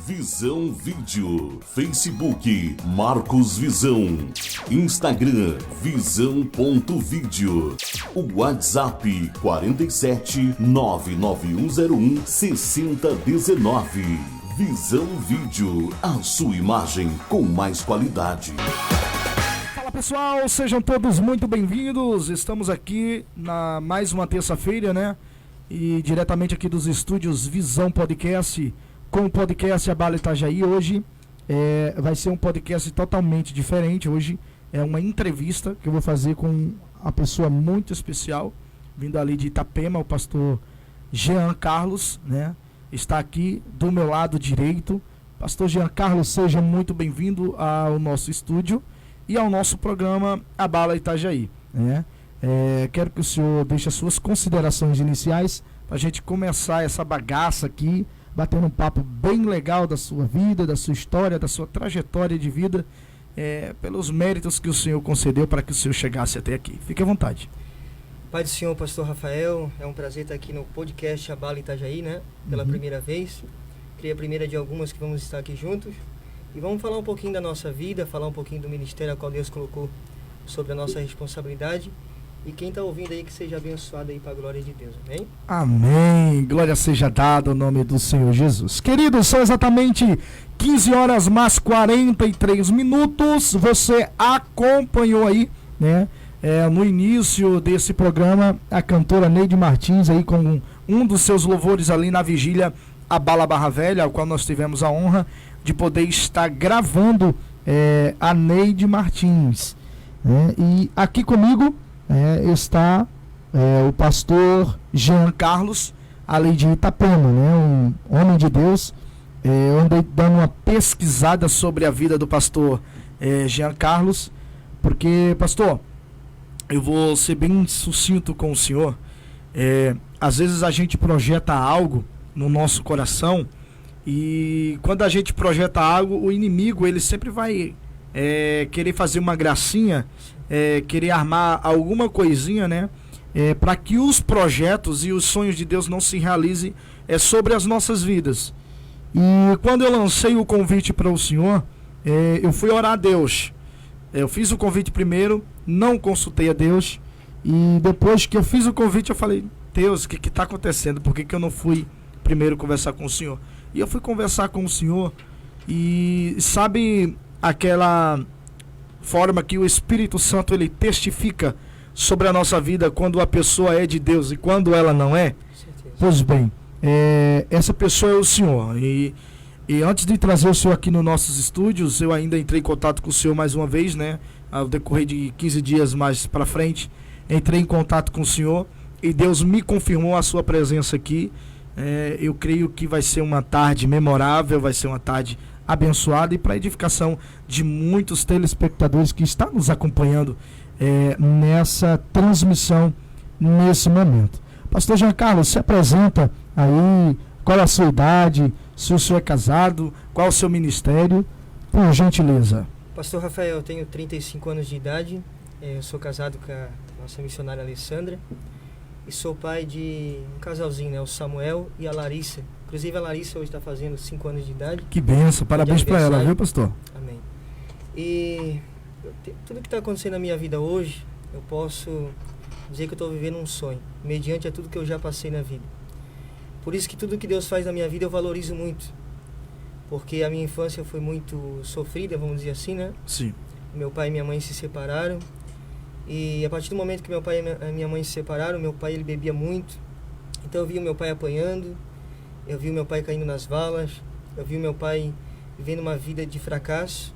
Visão Vídeo, Facebook Marcos Visão, Instagram Visão.vídeo, o WhatsApp 47 99101 6019. Visão Vídeo, a sua imagem com mais qualidade. Fala pessoal, sejam todos muito bem-vindos. Estamos aqui na mais uma terça-feira, né? E diretamente aqui dos estúdios Visão Podcast, com o podcast A Bala Itajaí. Hoje vai ser um podcast totalmente diferente. Hoje é uma entrevista que eu vou fazer com uma pessoa muito especial, vindo ali de Itapema, o pastor Jean Carlos, né? Está aqui do meu lado direito. Pastor Jean Carlos, seja muito bem-vindo ao nosso estúdio e ao nosso programa A Bala Itajaí, né? Quero que o senhor deixe as suas considerações iniciais para a gente começar essa bagaça aqui, batendo um papo bem legal da sua vida, da sua história, da sua trajetória de vida, pelos méritos que o senhor concedeu para que o senhor chegasse até aqui. Fique à vontade. Pai do Senhor, pastor Rafael, é um prazer estar aqui no podcast A Bala Itajaí, né? Pela primeira vez. Creio a primeira de algumas que vamos estar aqui juntos. E vamos falar um pouquinho da nossa vida, falar um pouquinho do ministério ao qual Deus colocou sobre a nossa responsabilidade. E quem está ouvindo aí, que seja abençoado aí para a glória de Deus, amém? Amém, glória seja dada ao nome do Senhor Jesus. Queridos, são exatamente 15 horas mais 43 minutos. Você acompanhou aí, né? No início desse programa, a cantora Neide Martins aí com um dos seus louvores ali na vigília A Bala Barra Velha, ao qual nós tivemos a honra de poder estar gravando a Neide Martins, né? E aqui comigo está o pastor Jean Carlos, ali de Itapema, né? Um homem de Deus. Eu andei dando uma pesquisada sobre a vida do pastor Jean Carlos, porque, pastor, eu vou ser bem sucinto com o senhor. Às vezes a gente projeta algo no nosso coração, e quando a gente projeta algo, o inimigo ele sempre vai querer fazer uma gracinha, querer armar alguma coisinha, né? Para que os projetos e os sonhos de Deus não se realizem sobre as nossas vidas. E quando eu lancei o convite para o senhor, eu fui orar a Deus. Eu fiz o convite primeiro, não consultei a Deus, e depois que eu fiz o convite eu falei: Deus, o que está acontecendo? Por que eu não fui primeiro conversar com o senhor? E eu fui conversar com o senhor, e sabe aquela forma que o Espírito Santo ele testifica sobre a nossa vida quando a pessoa é de Deus e quando ela não é? Pois bem, essa pessoa é o senhor. E antes de trazer o senhor aqui nos nossos estúdios, eu ainda entrei em contato com o senhor mais uma vez, né? Ao decorrer de 15 dias mais para frente, entrei em contato com o senhor e Deus me confirmou a sua presença aqui. Eu creio que vai ser uma tarde memorável, vai ser uma tarde abençoada e para edificação de muitos telespectadores que estão nos acompanhando nessa transmissão, nesse momento. Pastor Jean Carlos, se apresenta aí, qual é a sua idade, se o senhor é casado, qual é o seu ministério, por gentileza. Pastor Rafael, eu tenho 35 anos de idade, eu sou casado com a nossa missionária Alessandra e sou pai de um casalzinho, né, o Samuel e a Larissa. Inclusive a Larissa hoje está fazendo 5 anos de idade. Que benção, parabéns para ela, viu, pastor? Amém. E tudo que está acontecendo na minha vida hoje, eu posso dizer que eu estou vivendo um sonho, mediante a tudo que eu já passei na vida. Por isso que tudo que Deus faz na minha vida eu valorizo muito. Porque a minha infância foi muito sofrida, vamos dizer assim, né? Sim. Meu pai e minha mãe se separaram. E a partir do momento que meu pai e minha mãe se separaram, meu pai ele bebia muito. Então eu vi o meu pai apanhando, eu vi o meu pai caindo nas valas, eu vi o meu pai vivendo uma vida de fracasso.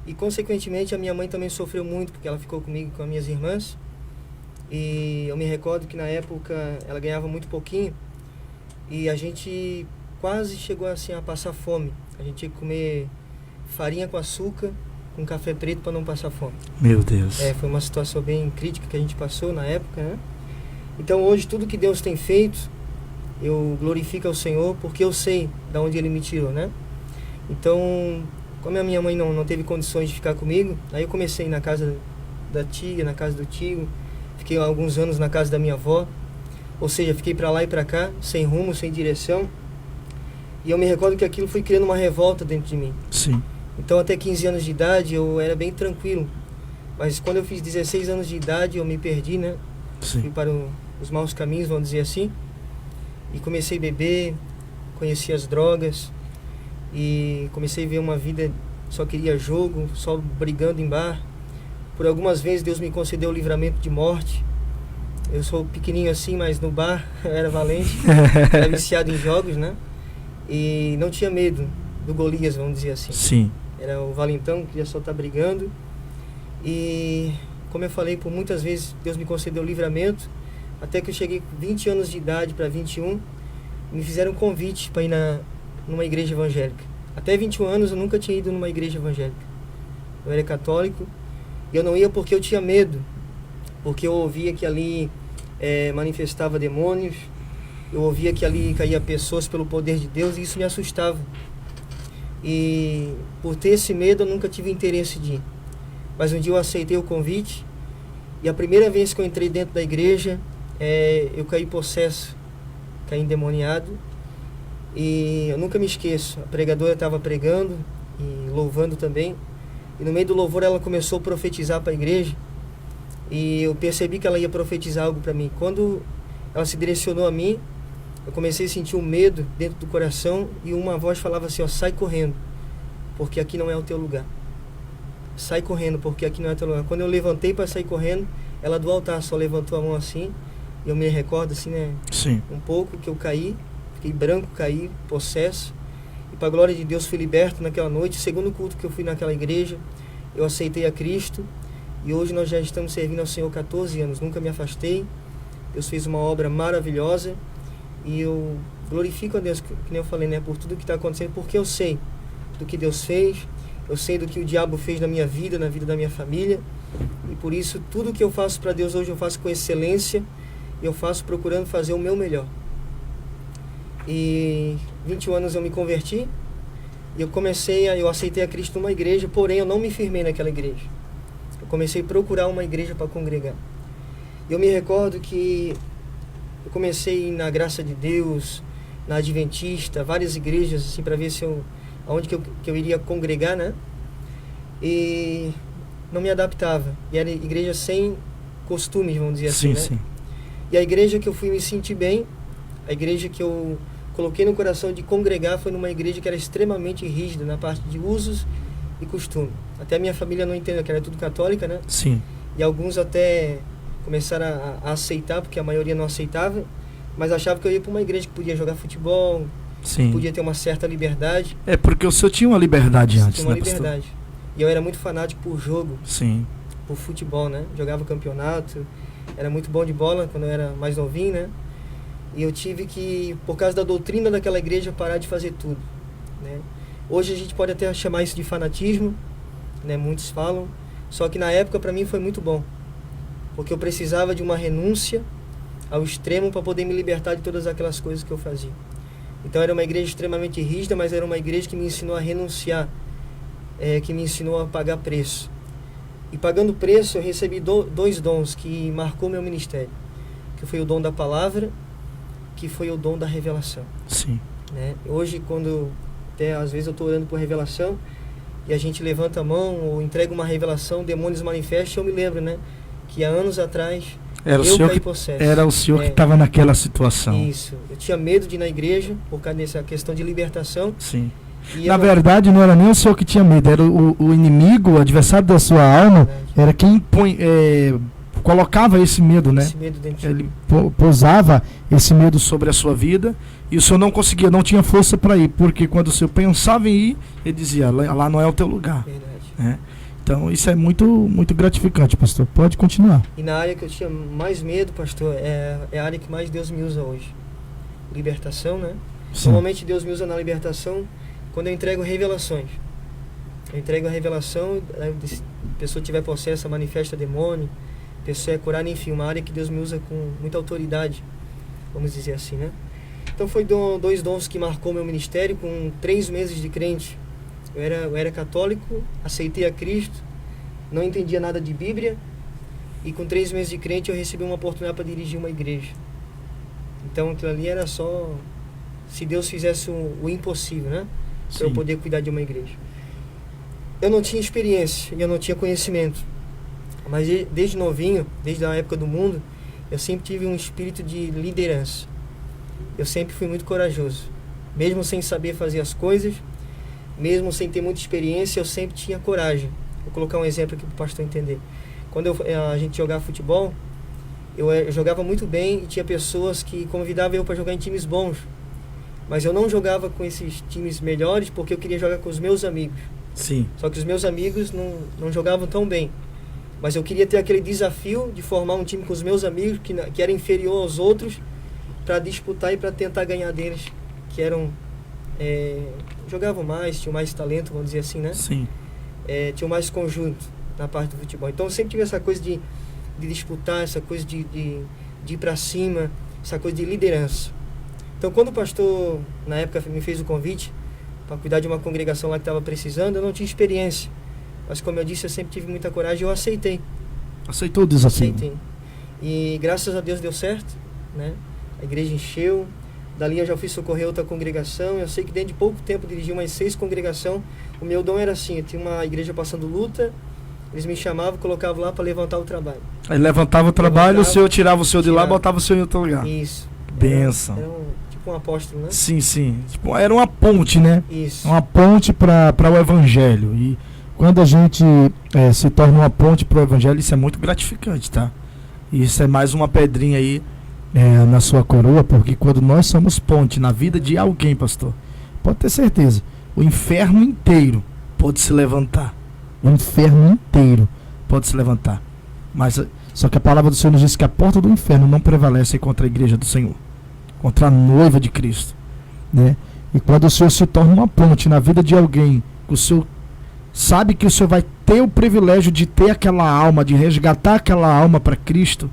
E consequentemente a minha mãe também sofreu muito, porque ela ficou comigo e com as minhas irmãs. E eu me recordo que na época ela ganhava muito pouquinho. E a gente quase chegou assim a passar fome. A gente tinha que comer farinha com açúcar, com café preto para não passar fome. Meu Deus. Foi uma situação bem crítica que a gente passou na época, né? Então hoje tudo que Deus tem feito, eu glorifico ao Senhor porque eu sei de onde Ele me tirou, né? Então, como a minha mãe não teve condições de ficar comigo, aí eu comecei na casa da tia, na casa do tio, fiquei alguns anos na casa da minha avó. Ou seja, fiquei para lá e para cá, sem rumo, sem direção. E eu me recordo que aquilo foi criando uma revolta dentro de mim. Sim. Então até 15 anos de idade eu era bem tranquilo. Mas quando eu fiz 16 anos de idade eu me perdi, né? Sim. Fui para os maus caminhos, vamos dizer assim. E comecei a beber, conheci as drogas. E comecei a ver uma vida, só queria jogo, só brigando em bar. Por algumas vezes Deus me concedeu o livramento de morte. Eu sou pequenininho assim, mas no bar eu era valente. Era viciado em jogos, né? E não tinha medo do Golias, vamos dizer assim. Sim. Era o valentão, que queria só estar brigando. E, como eu falei, por muitas vezes Deus me concedeu livramento. Até que eu cheguei com 20 anos de idade para 21, me fizeram um convite para ir numa igreja evangélica. Até 21 anos eu nunca tinha ido numa igreja evangélica. Eu era católico e eu não ia porque eu tinha medo. Porque eu ouvia que ali manifestava demônios. Eu ouvia que ali caía pessoas pelo poder de Deus e isso me assustava. E por ter esse medo eu nunca tive interesse de ir. Mas um dia eu aceitei o convite e a primeira vez que eu entrei dentro da igreja, eu caí possesso, caí endemoniado. E eu nunca me esqueço, a pregadora estava pregando e louvando também. E no meio do louvor ela começou a profetizar para a igreja. E eu percebi que ela ia profetizar algo para mim. Quando ela se direcionou a mim, eu comecei a sentir um medo dentro do coração e uma voz falava assim, ó, sai correndo, porque aqui não é o teu lugar. Sai correndo, porque aqui não é o teu lugar. Quando eu levantei para sair correndo, ela do altar só levantou a mão assim, e eu me recordo assim, né? Sim. Um pouco que eu caí, fiquei branco, caí, possesso, e para a glória de Deus fui liberto naquela noite. Segundo culto que eu fui naquela igreja, eu aceitei a Cristo, e hoje nós já estamos servindo ao Senhor 14 anos, nunca me afastei. Deus fez uma obra maravilhosa, e eu glorifico a Deus, que nem eu falei, né, por tudo que está acontecendo, porque eu sei do que Deus fez, eu sei do que o diabo fez na minha vida, na vida da minha família, e por isso tudo que eu faço para Deus hoje eu faço com excelência, e eu faço procurando fazer o meu melhor. E 21 anos eu me converti, e eu aceitei a Cristo numa igreja, porém eu não me firmei naquela igreja. Eu comecei a procurar uma igreja para congregar. E eu me recordo que eu comecei na Graça de Deus, na Adventista, várias igrejas, assim, para ver aonde que eu iria congregar, né? E não me adaptava. E era igreja sem costumes, vamos dizer assim, né? Sim. E a igreja que eu fui me sentir bem, a igreja que eu coloquei no coração de congregar foi numa igreja que era extremamente rígida na parte de usos e costume. Até a minha família não entendeu, que era tudo católica, né? Sim. E alguns até começaram a aceitar, porque a maioria não aceitava, mas achava que eu ia para uma igreja que podia jogar futebol, Sim. podia ter uma certa liberdade. É porque o senhor tinha uma liberdade antes, tinha uma né, pastor? liberdade. E eu era muito fanático por jogo, Sim. por futebol, né? Jogava campeonato, era muito bom de bola quando eu era mais novinho, né? E eu tive que, por causa da doutrina daquela igreja, parar de fazer tudo, né? Hoje a gente pode até chamar isso de fanatismo, né? Muitos falam, só que na época para mim foi muito bom, porque eu precisava de uma renúncia ao extremo para poder me libertar de todas aquelas coisas que eu fazia. Então era uma igreja extremamente rígida, mas era uma igreja que me ensinou a renunciar, que me ensinou a pagar preço. E pagando preço eu recebi dois dons que marcou meu ministério, que foi o dom da palavra, que foi o dom da revelação. Sim. Né? Hoje, quando até às vezes eu estou orando por revelação e a gente levanta a mão ou entrega uma revelação, demônios manifestam, eu me lembro, né, que há anos atrás Era eu caí que possesso. era o senhor que estava naquela situação. Isso. Eu tinha medo de ir na igreja por causa dessa questão de libertação. Sim. E Na verdade, não era nem o senhor que tinha medo, era o inimigo, o adversário da sua alma, era quem colocava esse medo, né? Esse medo dentro de Ele pousava esse medo sobre a sua vida e o senhor não conseguia, não tinha força para ir, porque quando o senhor pensava em ir, ele dizia, lá não é o teu lugar. Verdade. Né? Então isso é muito, muito gratificante, pastor. Pode continuar. E na área que eu tinha mais medo, pastor, é a área que mais Deus me usa hoje. Libertação, né? Sim. Normalmente Deus me usa na libertação quando eu entrego revelações. Eu entrego a revelação, a pessoa tiver processo, manifesta demônio, a pessoa é curada, enfim, uma área que Deus me usa com muita autoridade, vamos dizer assim, né? Então foi dois dons que marcou meu ministério. Com 3 meses de crente, eu era católico, aceitei a Cristo, não entendia nada de Bíblia, e com 3 meses de crente eu recebi uma oportunidade para dirigir uma igreja. Então aquilo ali era só se Deus fizesse o impossível, né? Para eu Sim. poder cuidar de uma igreja. Eu não tinha experiência e eu não tinha conhecimento. Mas desde novinho, desde a época do mundo, eu sempre tive um espírito de liderança. Eu sempre fui muito corajoso. Mesmo sem saber fazer as coisas, mesmo sem ter muita experiência, eu sempre tinha coragem. Vou colocar um exemplo aqui para o pastor entender. Quando a gente jogava futebol, eu jogava muito bem e tinha pessoas que convidavam eu para jogar em times bons. Mas eu não jogava com esses times melhores porque eu queria jogar com os meus amigos. Sim. Só que os meus amigos não jogavam tão bem. Mas eu queria ter aquele desafio de formar um time com os meus amigos que era inferior aos outros para disputar e para tentar ganhar deles, que eram jogavam mais, tinham mais talento, vamos dizer assim, né? Sim. Tinham mais conjunto na parte do futebol. Então eu sempre tive essa coisa de disputar, essa coisa de ir para cima, essa coisa de liderança. Então quando o pastor, na época, me fez o convite para cuidar de uma congregação lá que estava precisando, eu não tinha experiência. Mas como eu disse, eu sempre tive muita coragem e eu aceitei. Aceitou o desafio? Aceitei. E graças a Deus deu certo, né? A igreja encheu. Dali eu já fui socorrer outra congregação. Eu sei que dentro de pouco tempo dirigi umas 6 congregações. O meu dom era assim, eu tinha uma igreja passando luta, eles me chamavam, colocavam lá para levantar o trabalho. Aí levantava o trabalho, Levantava, o senhor tirava o senhor de lá, tirava. botava o senhor em outro lugar. Isso. Bênção. Era tipo um apóstolo, né? Sim, sim. Tipo, era uma ponte, né? Isso. Uma ponte para o evangelho. E quando a gente se torna uma ponte para o evangelho, isso é muito gratificante, tá? Isso é mais uma pedrinha aí na sua coroa, porque quando nós somos ponte na vida de alguém, pastor, pode ter certeza, o inferno inteiro pode se levantar. O inferno inteiro pode se levantar. Mas só que a palavra do Senhor nos diz que a porta do inferno não prevalece contra a igreja do Senhor, contra a noiva de Cristo, né? E quando o Senhor se torna uma ponte na vida de alguém, o Senhor sabe que o Senhor vai ter o privilégio de ter aquela alma, de resgatar aquela alma para Cristo.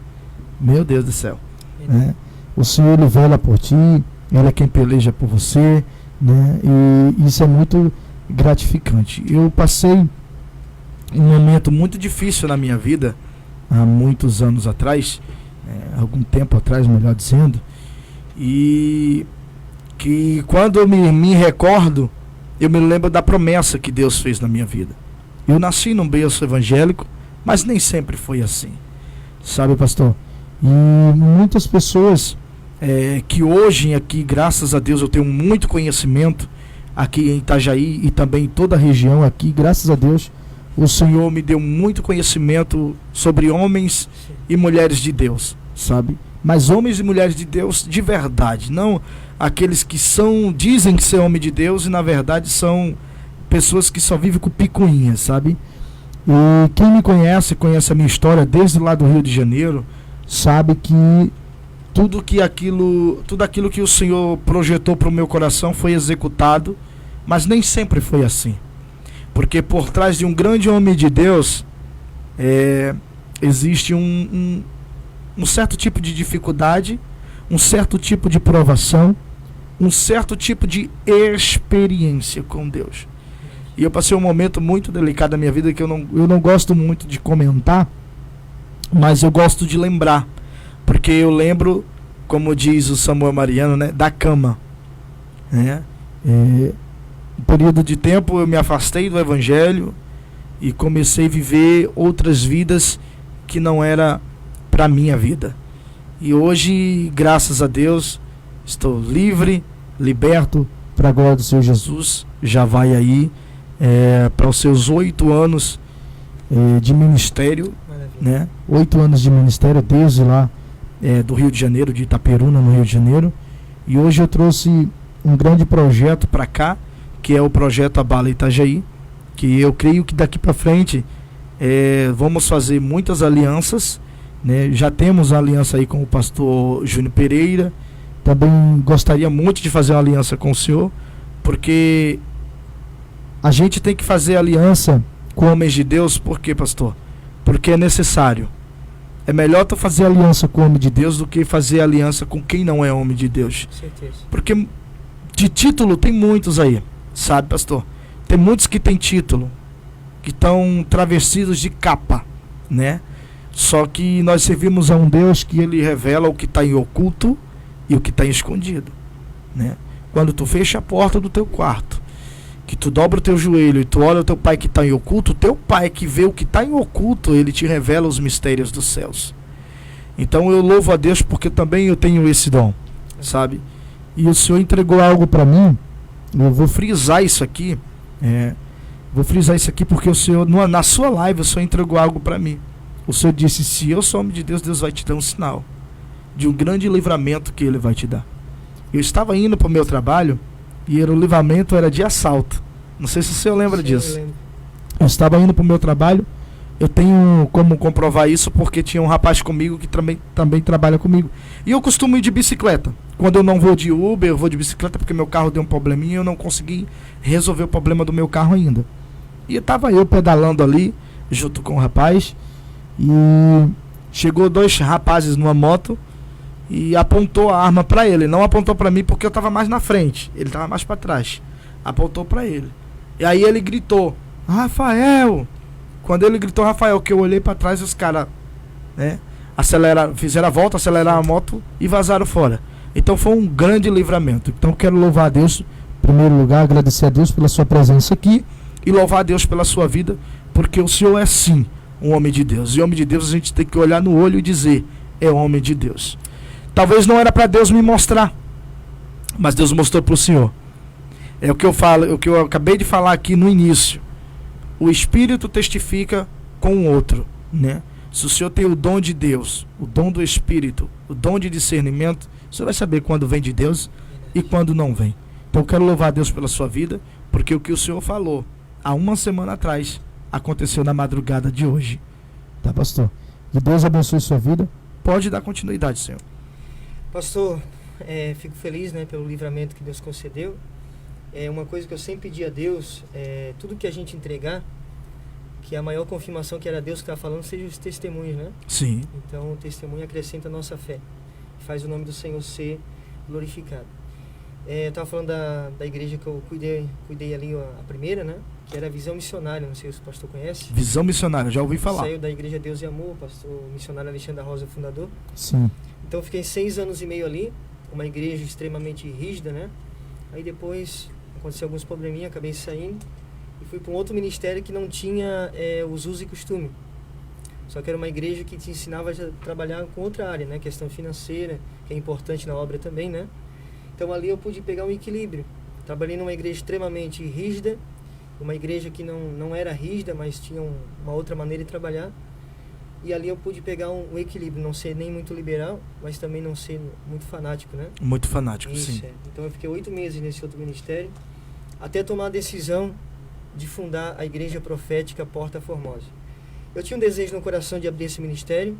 Meu Deus do céu, né? O Senhor, ele vela por ti, ele é quem peleja por você, né? E isso é muito gratificante. Eu passei um momento muito difícil na minha vida há muitos anos atrás, algum tempo atrás, melhor dizendo, e que quando eu me recordo, eu me lembro da promessa que Deus fez na minha vida. Eu nasci num berço evangélico, mas nem sempre foi assim, sabe, pastor? E muitas pessoas que hoje aqui, graças a Deus, eu tenho muito conhecimento aqui em Itajaí e também em toda a região aqui, graças a Deus, o Senhor me deu muito conhecimento sobre homens e mulheres de Deus, sabe? Mas homens e mulheres de Deus de verdade, não aqueles que dizem que são homem de Deus e na verdade são pessoas que só vivem com picuinhas, sabe? E quem me conhece a minha história desde lá do Rio de Janeiro, sabe que tudo aquilo que o Senhor projetou para o meu coração foi executado, mas nem sempre foi assim. Porque por trás de um grande homem de Deus existe um certo tipo de dificuldade, um certo tipo de provação, um certo tipo de experiência com Deus. E eu passei um momento muito delicado na minha vida que eu não gosto muito de comentar, mas eu gosto de lembrar. Porque eu lembro, como diz o Samuel Mariano, né, da cama, né? Um período de tempo eu me afastei do evangelho e comecei a viver outras vidas que não era para minha vida. E hoje, graças a Deus, estou livre, liberto, para a glória do Senhor Jesus. Já vai aí para os seus 8 anos de ministério, né? 8 anos de ministério desde lá do Rio de Janeiro, de Itaperuna, no Rio de Janeiro. E hoje eu trouxe um grande projeto para cá, que é o projeto Abala Itajaí, que eu creio que daqui para frente vamos fazer muitas alianças, né? Já temos a aliança aí com o pastor Júnior Pereira. Também gostaria muito de fazer uma aliança com o senhor, porque a gente tem que fazer aliança com homens de Deus. Por quê, pastor? Porque é necessário. É melhor tu fazer aliança com o homem de Deus do que fazer aliança com quem não é homem de Deus. Certeza. Porque de título tem muitos aí, sabe, pastor? Tem muitos que têm título, que estão travestidos de capa, né? Só que nós servimos a um Deus que ele revela o que está em oculto e o que está escondido, né? quando tu fecha a porta do teu quarto, que tu dobra o teu joelho e tu olha o teu pai que está em oculto, o teu pai que vê o que está em oculto, ele te revela os mistérios dos céus. Então eu louvo a Deus porque também eu tenho esse dom, sabe? E o Senhor entregou algo para mim. Eu vou frisar isso aqui. Vou frisar isso aqui porque o Senhor, na sua live, o Senhor entregou algo para mim. O Senhor disse: se eu sou homem de Deus, Deus vai te dar um sinal de um grande livramento que Ele vai te dar. Eu estava indo para o meu trabalho e o livramento era de assalto. Não sei se o senhor lembra disso. Eu estava indo para o meu trabalho. Eu tenho como comprovar isso porque tinha um rapaz comigo que também trabalha comigo. E eu costumo ir de bicicleta. Quando eu não vou de Uber, eu vou de bicicleta porque meu carro deu um probleminha e eu não consegui resolver o problema do meu carro ainda. E estava eu pedalando ali, junto com o rapaz, e chegou 2 rapazes numa moto e apontou a arma para ele. Não apontou para mim porque eu estava mais na frente, ele estava mais para trás. Apontou para ele. E aí ele gritou: Rafael! Quando ele gritou Rafael, que eu olhei para trás, os caras, né, fizeram a volta, aceleraram a moto e vazaram fora. Então foi um grande livramento. Então eu quero louvar a Deus, em primeiro lugar, agradecer a Deus pela sua presença aqui e louvar a Deus pela sua vida, porque o Senhor é sim um homem de Deus. E homem de Deus a gente tem que olhar no olho e dizer: é homem de Deus. Talvez não era para Deus me mostrar, mas Deus mostrou para o Senhor. É o que eu falo, o que eu acabei de falar aqui no início. O Espírito testifica com o outro, né? Se o Senhor tem o dom de Deus, o dom do Espírito, o dom de discernimento, você vai saber quando vem de Deus e quando não vem. Então eu quero louvar a Deus pela sua vida, porque o que o Senhor falou há uma semana atrás aconteceu na madrugada de hoje. Tá, pastor? Que Deus abençoe sua vida. Pode dar continuidade, Senhor. Pastor, fico feliz, né, pelo livramento que Deus concedeu. É uma coisa que eu sempre pedi a Deus, tudo que a gente entregar, que a maior confirmação que era Deus que está falando seja os testemunhos, né? Sim. Então o testemunho acrescenta a nossa fé, faz o nome do Senhor ser glorificado. Eu estava falando da igreja que eu cuidei ali, a primeira, né? Que era a Visão Missionária, não sei se o pastor conhece. Visão Missionária, já ouvi falar. Saiu da igreja Deus e Amor, o pastor missionário Alexandre da Rosa, fundador. Sim. Então eu fiquei 6 anos e meio ali, uma igreja extremamente rígida, né? Aí depois aconteceu alguns probleminhas, acabei saindo e fui para um outro ministério que não tinha os usos e costumes. Só que era uma igreja que te ensinava a trabalhar com outra área, né? Questão financeira, que é importante na obra também, né? Então ali eu pude pegar um equilíbrio. Trabalhei numa igreja extremamente rígida, uma igreja que não era rígida, mas tinha uma outra maneira de trabalhar. E ali eu pude pegar um equilíbrio, não ser nem muito liberal, mas também não ser muito fanático, né? Muito fanático, isso, sim. Então eu fiquei 8 meses nesse outro ministério, até tomar a decisão de fundar a Igreja Profética Porta Formosa. Eu tinha um desejo no coração de abrir esse ministério,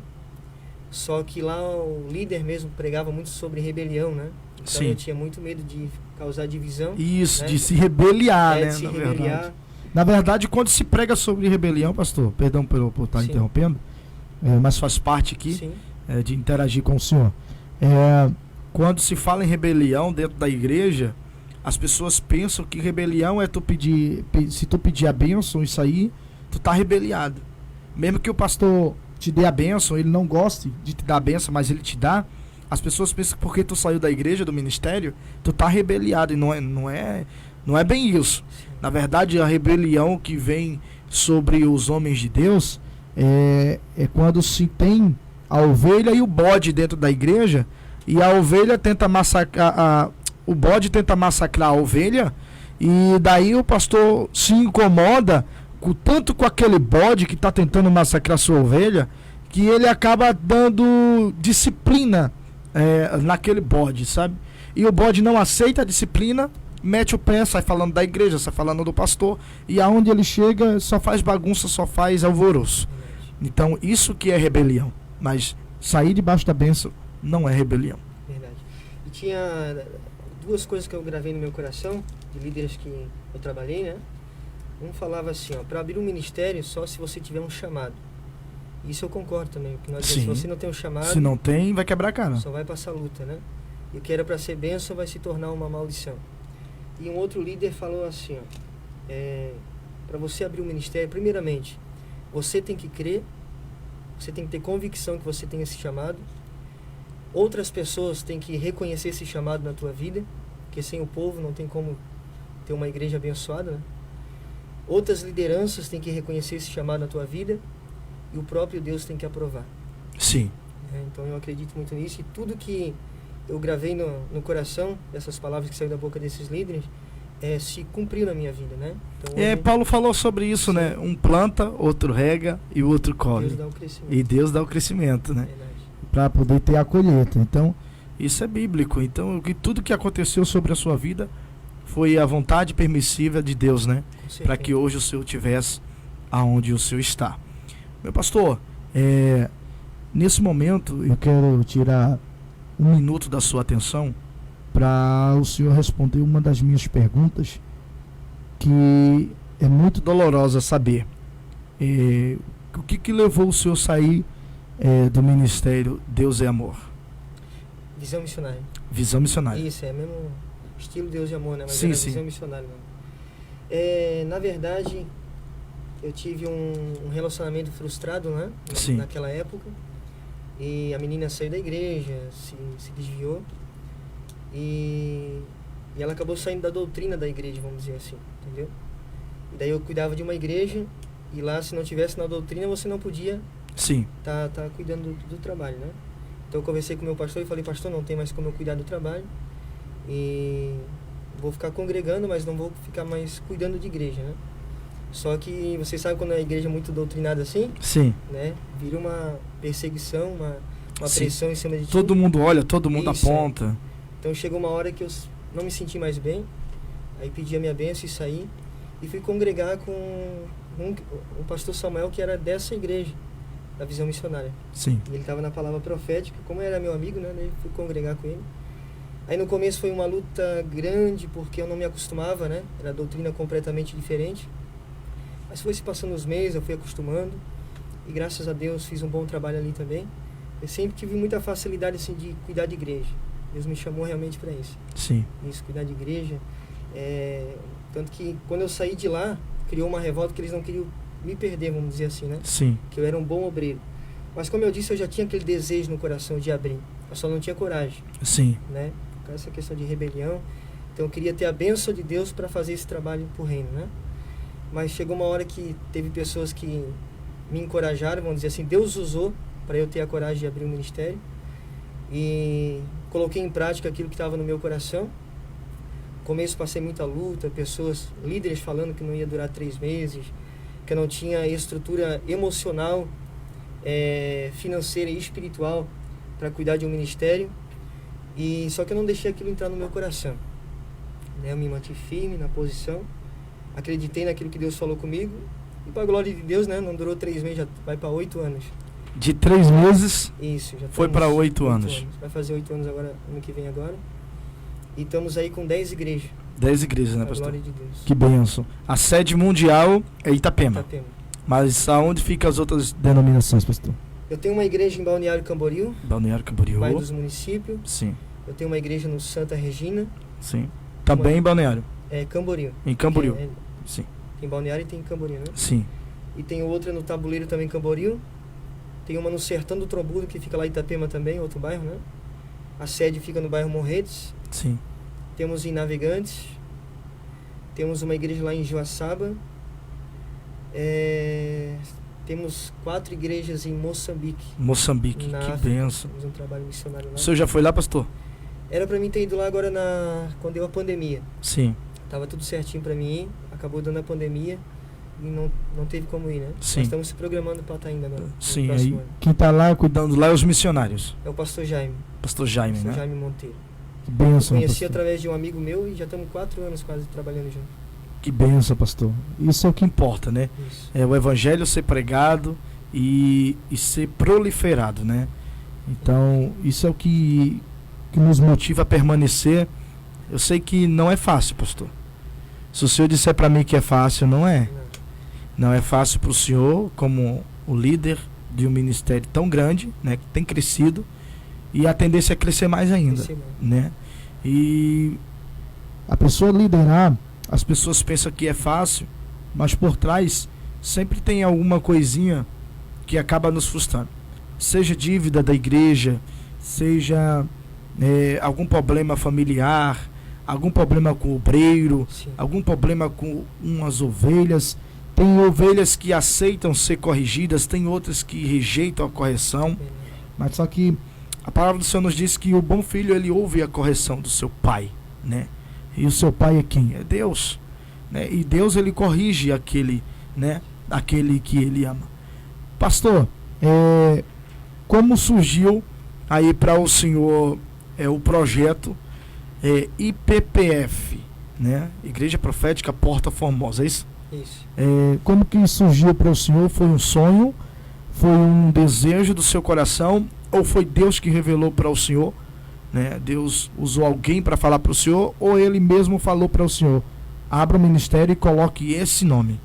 só que lá o líder mesmo pregava muito sobre rebelião, né? Então sim. Eu tinha muito medo de causar divisão. Isso, né? De se rebeliar, né? De se rebeliar. Na verdade, quando se prega sobre rebelião, pastor, perdão por estar Sim. interrompendo, mas faz parte aqui de interagir com o senhor. Quando se fala em rebelião dentro da igreja, as pessoas pensam que rebelião é se tu pedir a bênção, isso aí, tu tá rebeliado. Mesmo que o pastor te dê a bênção, ele não goste de te dar a bênção, mas ele te dá, as pessoas pensam que porque tu saiu da igreja, do ministério, tu tá rebeliado, e não é bem isso. Na verdade, a rebelião que vem sobre os homens de Deus é quando se tem a ovelha e o bode dentro da igreja, e a ovelha tenta massacrar o bode tenta massacrar a ovelha, e daí o pastor se incomoda tanto com aquele bode que está tentando massacrar sua ovelha, que ele acaba dando disciplina naquele bode, sabe? E o bode não aceita a disciplina, mete o pé, sai falando da igreja, sai falando do pastor, e aonde ele chega só faz bagunça, só faz alvoroço. Então isso que é rebelião, mas sair debaixo da bênção não é rebelião. Verdade. E tinha 2 coisas que eu gravei no meu coração, de líderes que eu trabalhei, né? Um falava assim, para abrir um ministério só se você tiver um chamado. Isso eu concordo também, porque se você não tem um chamado... Se não tem, vai quebrar a cara. Só vai passar luta, né? E o que era para ser bênção vai se tornar uma maldição. E um outro líder falou assim, para você abrir um ministério, primeiramente, você tem que crer, você tem que ter convicção que você tem esse chamado, outras pessoas têm que reconhecer esse chamado na tua vida, porque sem o povo não tem como ter uma igreja abençoada, né? Outras lideranças têm que reconhecer esse chamado na tua vida e o próprio Deus tem que aprovar. Sim. Então eu acredito muito nisso, e tudo que eu gravei no coração, dessas palavras que saíram da boca desses líderes, se cumpriu na minha vida, né? Então, hoje, Paulo falou sobre isso, sim, né? Um planta, outro rega e o outro colhe. Deus dá o crescimento. E Deus dá o crescimento, né? Verdade. Para poder ter a colheita. Então, isso é bíblico. Então, tudo que aconteceu sobre a sua vida foi a vontade permissiva de Deus, né? Para que hoje o Senhor tivesse aonde o Senhor está. Meu pastor, nesse momento eu quero tirar um minuto da sua atenção para o senhor responder uma das minhas perguntas, que é muito dolorosa saber. O que levou o senhor a sair do ministério Deus é Amor? Visão missionária. Visão missionária. Isso, é mesmo estilo Deus e Amor, né? Mas sim, era sim. Visão missionária. Na verdade, eu tive um relacionamento frustrado, né? Sim. Naquela época. E a menina saiu da igreja, se desviou. E ela acabou saindo da doutrina da igreja, vamos dizer assim, entendeu? E daí eu cuidava de uma igreja, e lá, se não tivesse na doutrina, você não podia tá cuidando do trabalho, né? Então eu conversei com o meu pastor e falei: pastor, não tem mais como eu cuidar do trabalho, e vou ficar congregando, mas não vou ficar mais cuidando de igreja, né? Só que você sabe, quando a igreja é muito doutrinada assim, sim, né? Vira uma perseguição, uma sim, pressão em cima de ti. Todo mundo olha, todo mundo Isso, aponta. Então chegou uma hora que eu não me senti mais bem, aí pedi a minha bênção e saí, e fui congregar com o pastor Samuel, que era dessa igreja, da Visão Missionária. Sim. E ele estava na palavra profética, como era meu amigo, né? Daí fui congregar com ele. Aí no começo foi uma luta grande, porque eu não me acostumava, né? Era a doutrina completamente diferente. Mas foi se passando os meses, eu fui acostumando, e graças a Deus fiz um bom trabalho ali também. Eu sempre tive muita facilidade assim de cuidar de igreja. Deus me chamou realmente para isso. Sim. Isso, cuidar de igreja. Tanto que quando eu saí de lá, criou uma revolta que eles não queriam me perder, vamos dizer assim, né? Sim. Que eu era um bom obreiro. Mas como eu disse, eu já tinha aquele desejo no coração de abrir. Eu só não tinha coragem, Sim. né? Por causa dessa questão de rebelião. Então eu queria ter a bênção de Deus para fazer esse trabalho pro reino, né? Mas chegou uma hora que teve pessoas que me encorajaram, vamos dizer assim, Deus usou para eu ter a coragem de abrir o ministério. E coloquei em prática aquilo que estava no meu coração. No começo passei muita luta, líderes falando que não ia durar 3 meses, que eu não tinha estrutura emocional, financeira e espiritual para cuidar de um ministério. Só que eu não deixei aquilo entrar no meu coração, né? Eu me mantive firme na posição, acreditei naquilo que Deus falou comigo, e para a glória de Deus, né? Não durou 3 meses, já vai para 8 anos. De 3 meses, isso, já foi para 8 anos. Vai fazer 8 anos agora, ano que vem agora. E estamos aí com 10 igrejas. 10 igrejas, né, pastor? Glória de Deus. Que bênção. A sede mundial é Itapema. Itapema. Mas aonde ficam as outras denominações, pastor? Eu tenho uma igreja em Balneário Camboriú, Balneário Camboriú. bairro dos municípios. Sim, Eu tenho uma igreja no Santa Regina. sim. Também em Balneário. Camboriú. Em Camboriú. Sim. Sim. Tem Balneário e tem Camboriú, né? Sim. E tem outra no Tabuleiro também, Camboriú. Tem uma no Sertão do Trombudo, que fica lá em Itapema também, outro bairro, né? A sede fica no bairro Morretes. Sim. Temos em Navegantes. Temos uma igreja lá em Joaçaba. Temos 4 igrejas em Moçambique. Moçambique, Na que África. bênção. Temos um trabalho missionário lá. O senhor já foi lá, pastor? Era pra mim ter ido lá agora quando deu a pandemia. Sim. Tava tudo certinho pra mim ir, acabou dando a pandemia e não teve como ir, né? Sim. Nós estamos se programando pra estar indo agora. no Sim, próximo aí ano. quem tá lá cuidando lá é os missionários. É o pastor Jaime. Pastor Jaime, Pastor né? Jaime Monteiro. Que bênção, Conheci pastor. através de um amigo meu e já estamos 4 anos quase trabalhando junto. Que bênção, pastor. Isso é o que importa, né? Isso. É o evangelho ser pregado e ser proliferado, né? Então, isso é o que nos motiva a permanecer. Eu sei que não é fácil, pastor. Se o senhor disser para mim que é fácil, não é. Não é fácil para o senhor, como o líder de um ministério tão grande, né, que tem crescido, e a tendência é crescer mais ainda, né? E a pessoa liderar, as pessoas pensam que é fácil, mas por trás sempre tem alguma coisinha que acaba nos frustrando. Seja dívida da igreja, seja algum problema familiar, algum problema com o obreiro, Sim. algum problema com umas ovelhas. Tem ovelhas que aceitam ser corrigidas, tem outras que rejeitam a correção. Mas só que a palavra do Senhor nos diz que o bom filho, ele ouve a correção do seu pai, né? E o seu pai é quem? É Deus, né? E Deus, ele corrige aquele, né? Aquele que ele ama. Pastor, como surgiu aí para o senhor o projeto IPPF, né? Igreja Profética Porta Formosa, é isso? Isso. Como que surgiu para o senhor? Foi um sonho? Foi um desejo do seu coração? Ou foi Deus que revelou para o senhor? Né? Deus usou alguém para falar para o senhor? Ou ele mesmo falou para o senhor? Abra o ministério e coloque esse nome.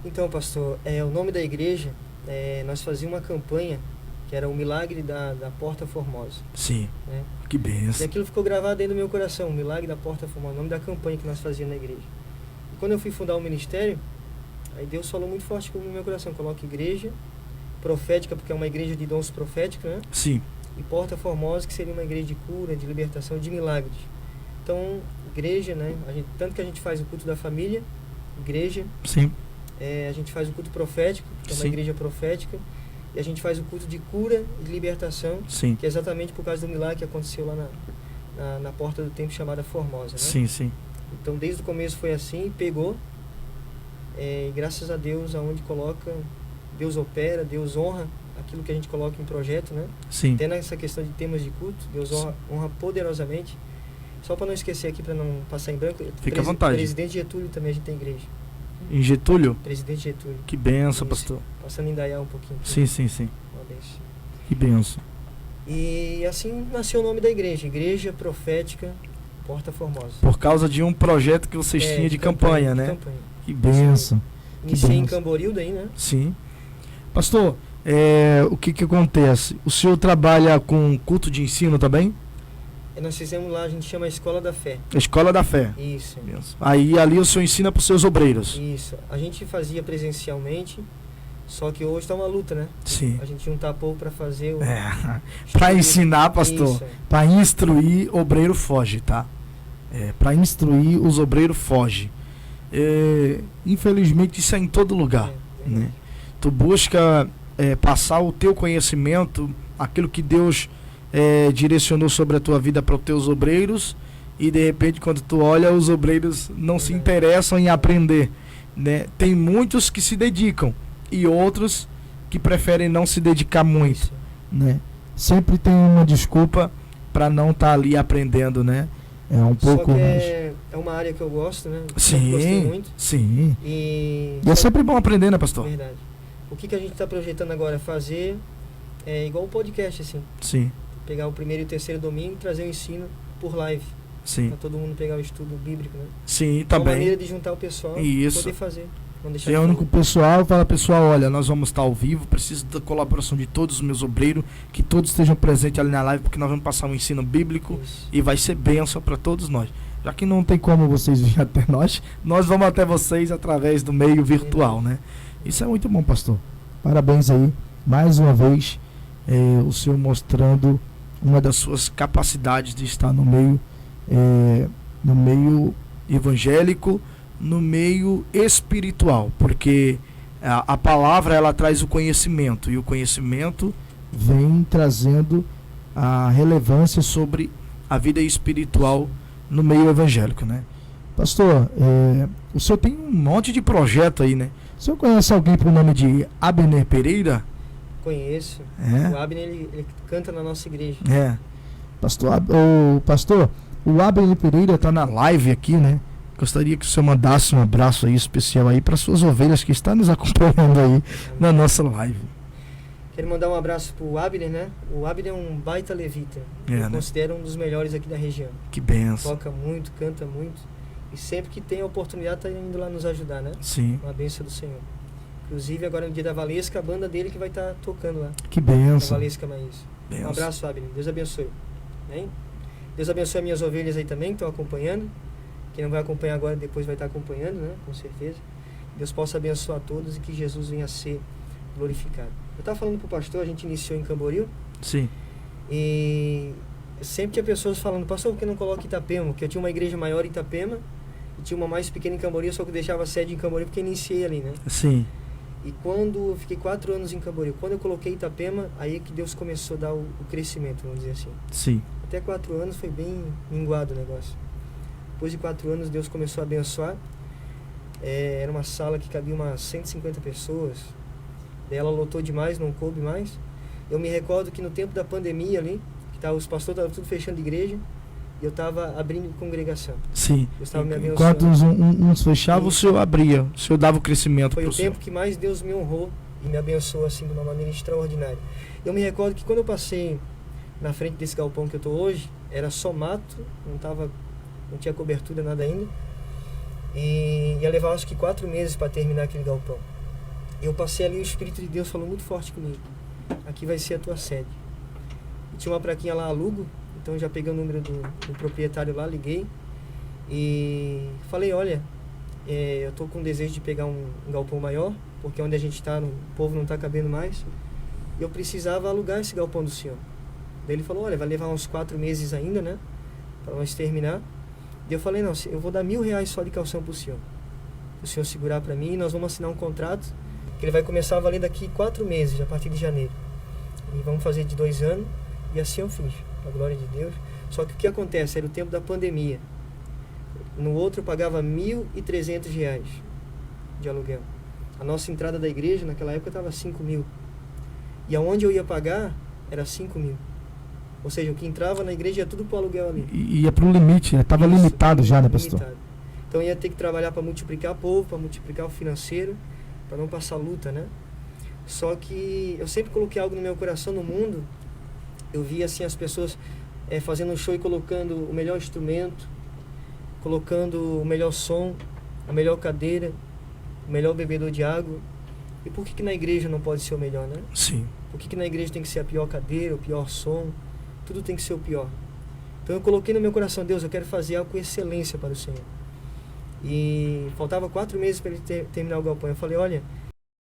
Então, pastor, o nome da igreja, nós fazíamos uma campanha que era o Milagre da Porta Formosa. Sim, né? Que E benção. aquilo ficou gravado dentro do meu coração, o Milagre da Porta Formosa, o nome da campanha que nós fazíamos na igreja. E quando eu fui fundar o ministério, aí Deus falou muito forte no meu coração, coloca igreja profética, porque é uma igreja de dons proféticos, né? Sim, E Porta Formosa, que seria uma igreja de cura, de libertação, de milagres. Então, igreja, né? Tanto que a gente faz o culto da família, igreja, sim, a gente faz o culto profético, que é uma Sim. igreja profética, e a gente faz o culto de cura e de libertação, sim, que é exatamente por causa do milagre que aconteceu lá na Porta do Templo chamada Formosa, né? sim, sim. Então, desde o começo foi assim, pegou, e graças a Deus, aonde coloca, Deus opera, Deus honra aquilo que a gente coloca em projeto, né? Sim. Até nessa questão de temas de culto, Deus honra poderosamente. Só para não esquecer aqui, para não passar em branco, Fica à vontade. Presidente Getúlio também a gente tem igreja. Em Getúlio? Presidente Getúlio. Que benção, Isso. pastor. Passando em Indaial um pouquinho. Sim, sim, sim. Uma benção. Que benção. E assim nasceu o nome da igreja, Igreja Profética Porta Formosa. Por causa de um projeto que vocês tinham de campanha, né? De campanha. Que benção. Iniciei em benção. Camboriú daí, né? Sim. Pastor, o que acontece? O senhor trabalha com culto de ensino também? E nós fizemos lá, a gente chama a Escola da Fé. A Escola da Fé. Isso. Benção. Aí ali o senhor ensina para os seus obreiros. Isso. A gente fazia presencialmente, só que hoje está uma luta, né? Sim. A gente juntar povo para fazer o... Para ensinar, pastor. Isso. Para instruir, obreiro foge, tá? Para instruir, os obreiros fogem. Infelizmente, isso é em todo lugar. Né? Tu busca passar o teu conhecimento, aquilo que Deus direcionou sobre a tua vida para os teus obreiros, e de repente, quando tu olha, os obreiros não se interessam em aprender. Né? Tem muitos que se dedicam e outros que preferem não se dedicar muito. Isso. Né? Sempre tem uma desculpa para não estar ali aprendendo, né? É um Só pouco que mais. é uma área que eu gosto, né? Eu sempre gostei Sim, muito. sim. E E é sempre bom aprender, né, pastor? verdade. O que a gente está projetando agora é fazer igual o podcast, assim. Sim, Pegar o primeiro e o terceiro domingo e trazer o ensino por live. sim. Para todo mundo pegar o estudo bíblico, né? Sim, É uma também. maneira de juntar o pessoal e Isso. poder fazer. Não deixar Reúne de com o fazer. pessoal, fala, pessoal, olha, nós vamos estar ao vivo, preciso da colaboração de todos os meus obreiros, que todos estejam presentes ali na live, porque nós vamos passar um ensino bíblico Isso. e vai ser bênção para todos nós. Já que não tem como vocês virem até nós vamos até vocês através do meio virtual, né? Isso é muito bom, pastor. Parabéns aí, mais uma vez, o senhor mostrando uma das suas capacidades de estar no meio evangélico, no meio espiritual, porque a palavra, ela traz o conhecimento, e o conhecimento vem trazendo a relevância sobre a vida espiritual no meio evangélico, né? Pastor, o senhor tem um monte de projeto aí, né? O senhor conhece alguém por nome de Abner Pereira? Conheço. O Abner, ele canta na nossa igreja. Pastor, o Abner Pereira está na live aqui, né? Gostaria que o senhor mandasse um abraço aí especial aí para suas ovelhas que estão nos acompanhando aí na nossa live. Quero mandar um abraço pro Abner, né? O Abner é um baita levita. Eu né? considero um dos melhores aqui da região. Que benção. Toca muito, canta muito. E sempre que tem a oportunidade tá indo lá nos ajudar, né? Sim. Uma bênção do Senhor. Inclusive agora no dia da Valesca, a banda dele que vai estar tocando lá. Que A benção. Valesca Maís. Benção. Um abraço, Abner. Deus abençoe. Amém? Deus abençoe minhas ovelhas aí também, que estão acompanhando. Quem não vai acompanhar agora, depois vai estar acompanhando, né? Com certeza. Deus possa abençoar todos e que Jesus venha a ser glorificado. Eu estava falando para o pastor, a gente iniciou em Camboriú. Sim. E sempre tinha pessoas falando, pastor, por que não coloca Itapema? Porque eu tinha uma igreja maior em Itapema e tinha uma mais pequena em Camboriú, só que eu deixava a sede em Camboriú porque iniciei ali, né? Sim. E quando eu fiquei 4 anos em Camboriú, quando eu coloquei Itapema, aí é que Deus começou a dar o crescimento, vamos dizer assim. Sim. Até 4 anos foi bem minguado o negócio. Depois de 4 anos, Deus começou a abençoar. Era uma sala que cabia umas 150 pessoas. Daí ela lotou demais, não coube mais. Eu me recordo que no tempo da pandemia ali, que os pastores estavam tudo fechando igreja, e eu estava abrindo congregação. Sim. Eu estava me Enquanto abençoando. uns fechavam, o senhor abria. O senhor dava o crescimento Foi para o tempo que mais Deus me honrou e me abençoou assim de uma maneira extraordinária. Eu me recordo que quando eu passei na frente desse galpão que eu estou hoje, era só mato, não tinha cobertura, nada ainda. E ia levar acho que 4 meses para terminar aquele galpão. Eu passei ali, o Espírito de Deus falou muito forte comigo. Aqui vai ser a tua sede. E tinha uma plaquinha lá, alugo, então eu já peguei o número do proprietário lá, liguei e falei, olha, eu estou com desejo de pegar um galpão maior, porque onde a gente está, o povo não está cabendo mais, e eu precisava alugar esse galpão do senhor. Daí ele falou, olha, vai levar uns 4 meses ainda, né, para nós terminar. E eu falei, não, eu vou dar R$1.000 só de calção para o senhor segurar para mim, e nós vamos assinar um contrato, que ele vai começar a valer daqui 4 meses, a partir de janeiro. E vamos fazer de 2 anos, e assim eu fiz, a glória de Deus. Só que o que acontece, era o tempo da pandemia. No outro eu pagava R$1.300 de aluguel. A nossa entrada da igreja, naquela época, estava 5.000. E aonde eu ia pagar, era 5.000. Ou seja, o que entrava na igreja ia tudo para o aluguel ali. E ia para o limite, estava limitado já, né, pastor? Limitado. Então ia ter que trabalhar para multiplicar povo, para multiplicar o financeiro, para não passar luta, né? Só que eu sempre coloquei algo no meu coração no mundo. Eu via assim as pessoas fazendo um show e colocando o melhor instrumento, colocando o melhor som, a melhor cadeira, o melhor bebedor de água. E por que na igreja não pode ser o melhor, né? Sim. Por que na igreja tem que ser a pior cadeira, o pior som? Tudo tem que ser o pior. Então eu coloquei no meu coração, Deus, eu quero fazer algo com excelência para o Senhor. E faltava 4 meses para ele terminar o galpão. Eu falei, olha,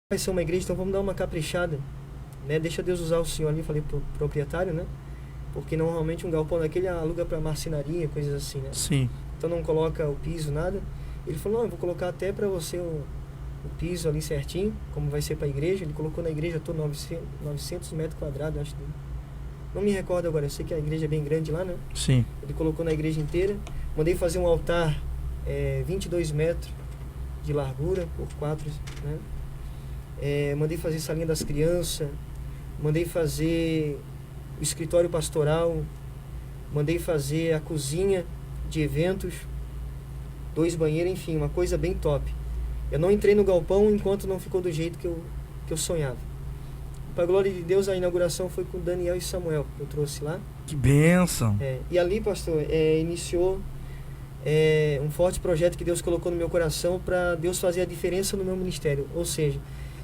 vai ser uma igreja, então vamos dar uma caprichada, né? Deixa Deus usar o senhor ali, falei pro proprietário, né? Porque normalmente um galpão daquele aluga para marcenaria, coisas assim, né? Sim. Então não coloca o piso, nada. Ele falou, não, eu vou colocar até para você o piso ali certinho, como vai ser para a igreja. Ele colocou na igreja todo 900 metros quadrados, acho. Não me recordo agora, eu sei que a igreja é bem grande lá, né? Sim. Ele colocou na igreja inteira. Mandei fazer um altar 22 metros de largura por 4, né? Mandei fazer salinha das crianças, mandei fazer o escritório pastoral, mandei fazer a cozinha de eventos, 2 banheiros, enfim, uma coisa bem top. Eu não entrei no galpão enquanto não ficou do jeito que eu sonhava. Para a glória de Deus, a inauguração foi com Daniel e Samuel, eu trouxe lá. Que bênção! E ali, pastor, iniciou um forte projeto que Deus colocou no meu coração para Deus fazer a diferença no meu ministério. Ou seja,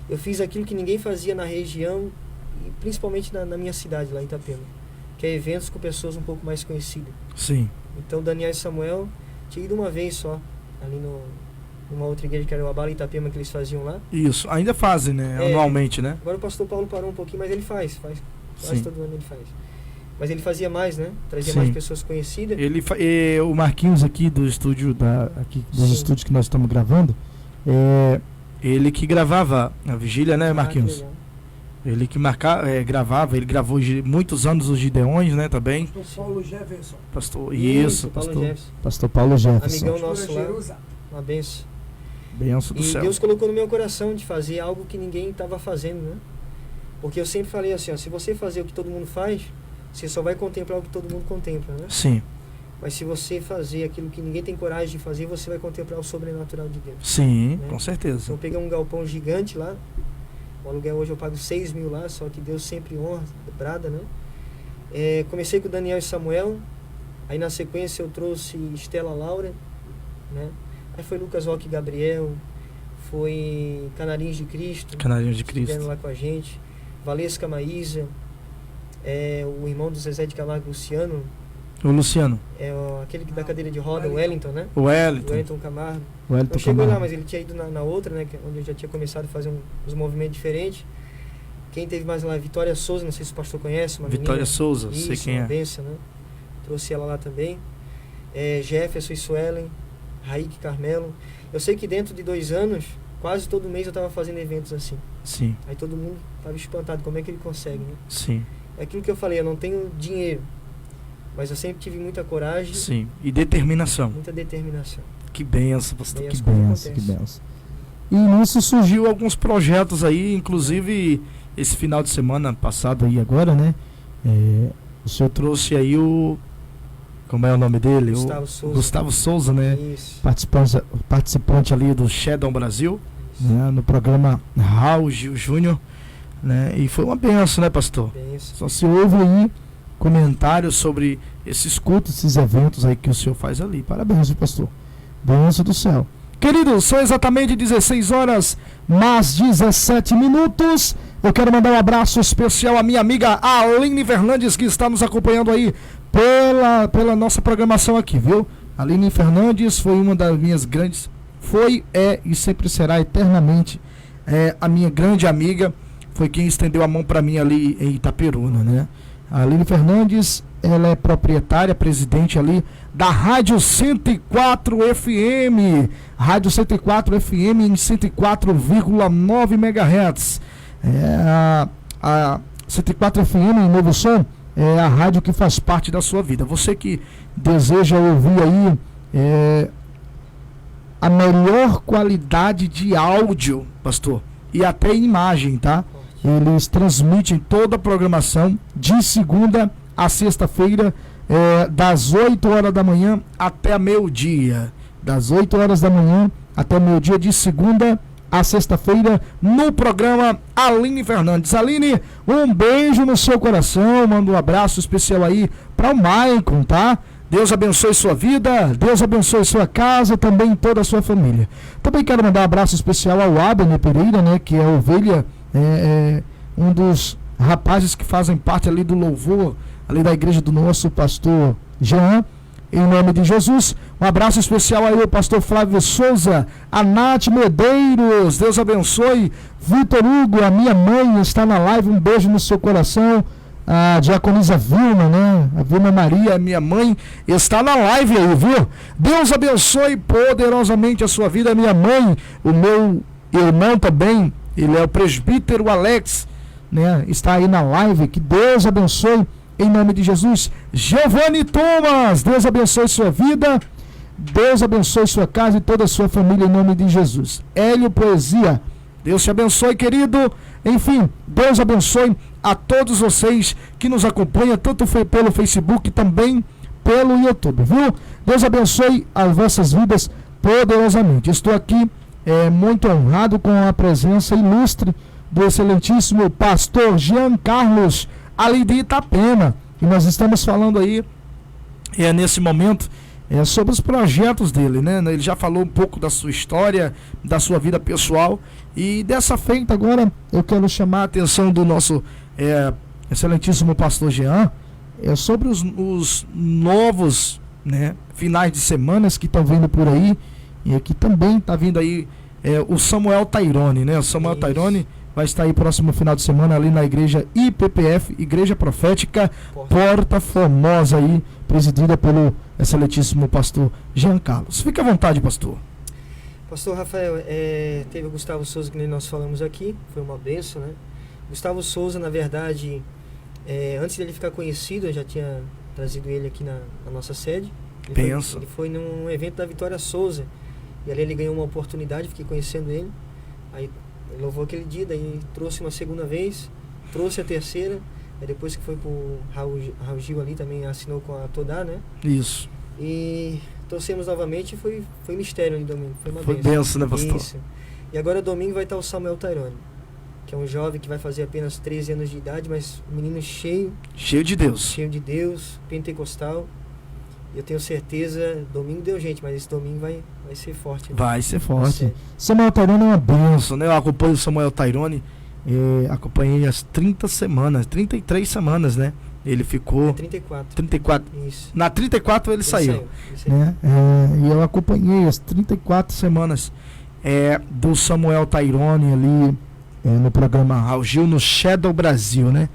eu fiz aquilo que ninguém fazia na região, e principalmente na minha cidade, lá em Itapema, que é eventos com pessoas um pouco mais conhecidas. Sim. Então, Daniel e Samuel, tinha ido uma vez só, ali numa outra igreja que era o Abala Itapema, que eles faziam lá. Isso, ainda fazem, né? Anualmente, né? Agora o pastor Paulo parou um pouquinho, mas ele faz quase todo ano ele faz. Mas ele fazia mais, né? Trazia mais pessoas conhecidas. O Marquinhos aqui do estúdio, dos estúdios que nós estamos gravando, ele que gravava a vigília, né, Marquinhos? Ele que gravava, ele gravou muitos anos os Gideões, né, também. Pastor Paulo Jefferson. Pastor Paulo Jefferson. Amigão nosso lá, uma benção. Benção do céu. Deus colocou no meu coração de fazer algo que ninguém estava fazendo, né? Porque eu sempre falei assim, ó, se você fazer o que todo mundo faz, você só vai contemplar o que todo mundo contempla, né? Sim. Mas se você fazer aquilo que ninguém tem coragem de fazer, você vai contemplar o sobrenatural de Deus. Sim, né? Com certeza. Então eu peguei um galpão gigante lá. O aluguel hoje eu pago 6.000 lá, só que Deus sempre honra, brada, né? Comecei com o Daniel e Samuel. Aí na sequência eu trouxe Estela Laura, né? Aí foi Lucas Roque e Gabriel. Foi Canarinhos de Cristo. Canarinhos de Cristo. Estiveram lá com a gente. Valesca Maísa. O irmão do Zezé de Camargo, Luciano. O Luciano. Aquele da cadeira de roda, o Wellington, né? O Wellington Camargo. Não chegou lá, mas ele tinha ido na outra, né? Onde eu já tinha começado a fazer uns movimentos diferentes. Quem teve mais lá? Vitória Souza, não sei se o pastor conhece. Vitória Souza, sei quem é. Benção, né? trouxe ela lá também. Jefferson e Suelen, Raik, Carmelo. Eu sei que dentro de 2 anos, quase todo mês eu estava fazendo eventos assim. Sim. Aí todo mundo estava espantado, como é que ele consegue, né? Sim. É aquilo que eu falei, eu não tenho dinheiro, mas eu sempre tive muita coragem. Sim. E determinação. Muita determinação. Que benção, pastor. Daí Que as coisas benção, que acontecem. benção. E nisso surgiu alguns projetos aí, inclusive esse final de semana passado aí agora, né? O senhor trouxe aí como é o nome dele? Gustavo Souza. Gustavo Souza, né? Isso. Participante ali do Shadow Brasil, né? No programa Raul Gil Júnior, né? E foi uma benção, né, pastor? Benção. Só se ouve aí comentários sobre esses cultos, esses eventos aí que o senhor faz ali. Parabéns, viu, pastor? Benção do céu. Queridos, são exatamente 16 horas mais 17 minutos. Eu quero mandar um abraço especial à minha amiga Aline Fernandes, que está nos acompanhando aí pela nossa programação aqui, viu? Aline Fernandes foi uma das minhas grandes, e sempre será eternamente a minha grande amiga. Foi quem estendeu a mão para mim ali em Itaperuna, né? A Aline Fernandes, ela é proprietária, presidente ali da Rádio 104 FM. Rádio 104 FM em 104,9 MHz. A 104 FM em Novo Som é a rádio que faz parte da sua vida. Você que deseja ouvir aí a melhor qualidade de áudio, pastor, e até imagem, tá? Eles transmitem toda a programação de segunda a sexta-feira, das 8 horas da manhã até meio-dia. Das 8 horas da manhã até meio-dia, de segunda a sexta-feira, no programa Aline Fernandes. Aline, um beijo no seu coração, manda um abraço especial aí para o Maicon, tá? Deus abençoe sua vida, Deus abençoe sua casa, também toda a sua família. Também quero mandar um abraço especial ao Abner Pereira, né, que é a ovelha, um dos rapazes que fazem parte ali do louvor, ali da igreja do nosso pastor Jean. Em nome de Jesus, um abraço especial aí ao pastor Flávio Souza, a Nath Medeiros, Deus abençoe. Vitor Hugo, a minha mãe está na live, um beijo no seu coração. A diaconisa Vilma, né? A Vilma Maria, minha mãe, está na live aí, viu? Deus abençoe poderosamente a sua vida, minha mãe. O meu irmão também, ele é o presbítero Alex, né? Está aí na live, que Deus abençoe. Em nome de Jesus. Giovanni Thomas, Deus abençoe sua vida, Deus abençoe sua casa e toda a sua família, em nome de Jesus. Hélio Poesia, Deus te abençoe, querido. Enfim, Deus abençoe a todos vocês que nos acompanham, tanto pelo Facebook, também pelo YouTube, viu? Deus abençoe as vossas vidas poderosamente. Estou aqui muito honrado com a presença ilustre do excelentíssimo pastor Jean Carlos, ali de Itapema, e nós estamos falando aí nesse momento sobre os projetos dele, né? Ele já falou um pouco da sua história, da sua vida pessoal, e dessa feita agora eu quero chamar a atenção do nosso excelentíssimo pastor Jean sobre os novos, né, finais de semanas que estão vindo por aí, e que também está vindo aí o Samuel Tairone, né? O Samuel Tairone vai estar aí próximo final de semana ali na igreja IPPF, Igreja Profética Porta Formosa, aí, presidida pelo excelentíssimo pastor Jean Carlos. Fique à vontade, pastor. Pastor Rafael, teve o Gustavo Souza, que nem nós falamos aqui, foi uma bênção, né? Gustavo Souza, na verdade, antes dele ficar conhecido, eu já tinha trazido ele aqui na nossa sede. Ele foi num evento da Vitória Souza, e ali ele ganhou uma oportunidade, fiquei conhecendo ele. Aí ele louvou aquele dia, daí trouxe uma segunda vez, trouxe a terceira, aí depois que foi pro Raul Gil ali, também assinou com a Todá, né? Isso. E trouxemos novamente, e foi mistério ali domingo, foi uma benção, né, pastor? Isso. E agora domingo vai estar o Samuel Tairone, que é um jovem que vai fazer apenas 13 anos de idade, mas um menino cheio de Deus, pentecostal. E eu tenho certeza, domingo deu gente, mas esse domingo vai ser forte. Né? Vai ser forte. Samuel Tairone é uma benção, né? Eu acompanho o Samuel Tairone, acompanhei as 33 semanas, né? Ele ficou... 34. Isso. Na 34 ele saiu. Né? E eu acompanhei as 34 semanas do Samuel Tairone ali no programa Raul Gil, no Shadow Brasil, né?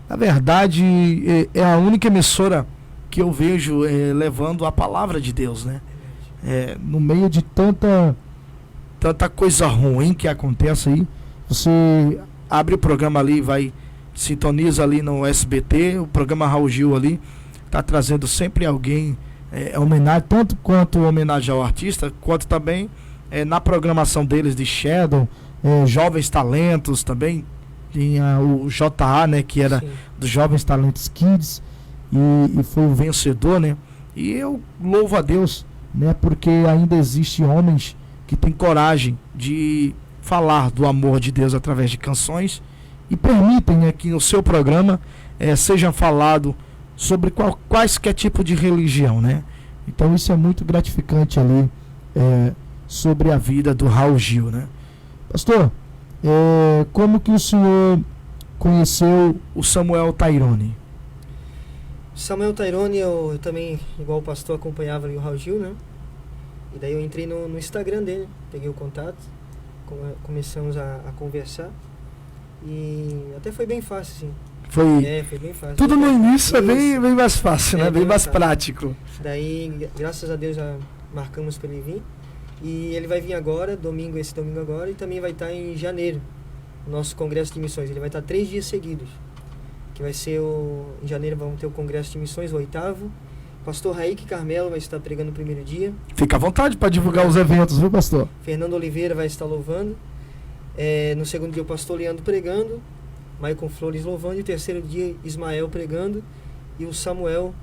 Na verdade, é a única emissora que eu vejo levando a palavra de Deus, né? No meio de tanta coisa ruim que acontece aí, você abre o programa ali, sintoniza ali no SBT, o programa Raul Gil ali, tá trazendo sempre alguém, homenagem, tanto quanto homenagem ao artista, quanto também na programação deles de Shadow, Jovens Talentos também, tinha o JA, né, que era dos Jovens Talentos Kids, e foi o vencedor, né? E eu louvo a Deus, né, porque ainda existem homens que têm coragem de falar do amor de Deus através de canções e permitem, né, que no seu programa seja falado sobre quaisquer tipo de religião, né? Então isso é muito gratificante ali sobre a vida do Raul Gil, né? Pastor, como que o senhor conheceu o Samuel Tairone? Samuel Tairone, eu também, igual o pastor, acompanhava ali o Raul Gil, né? E daí eu entrei no Instagram dele, peguei o contato, começamos a conversar. E até foi bem fácil, sim. Foi bem fácil. Tudo no início é bem mais fácil, né? Bem mais prático. Daí, graças a Deus, já marcamos para ele vir. E ele vai vir agora, esse domingo agora, e também vai estar em janeiro, no nosso congresso de missões. Ele vai estar 3 dias seguidos. Que vai ser em janeiro vamos ter o congresso de missões, o 8º. Pastor Raik Carmelo vai estar pregando o primeiro dia. Fica à vontade para divulgar os eventos, viu, pastor? Fernando Oliveira vai estar louvando. No segundo dia o pastor Leandro pregando, Maicon Flores louvando, e o terceiro dia Ismael pregando e o Samuel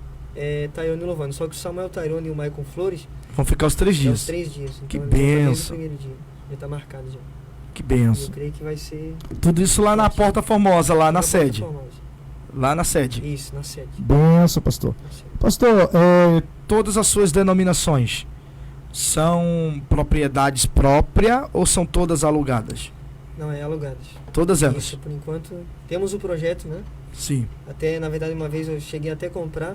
Tairone louvando. Só que o Samuel Tairone e o Maicon Flores vão ficar os 3 dias. Os 3 dias. Então, que benção. Primeiro dia. Já está marcado já. Que benção. Eu creio que vai ser... Tudo isso lá na Porta Formosa, lá na sede. Formosa. Lá na sede. Isso, na sede. Benção, pastor. Sede. Pastor, todas as suas denominações são propriedades próprias ou são todas alugadas? Não, alugadas. Todas elas? Isso, por enquanto. Temos o projeto, né? Sim. Até, na verdade, uma vez eu cheguei até a comprar,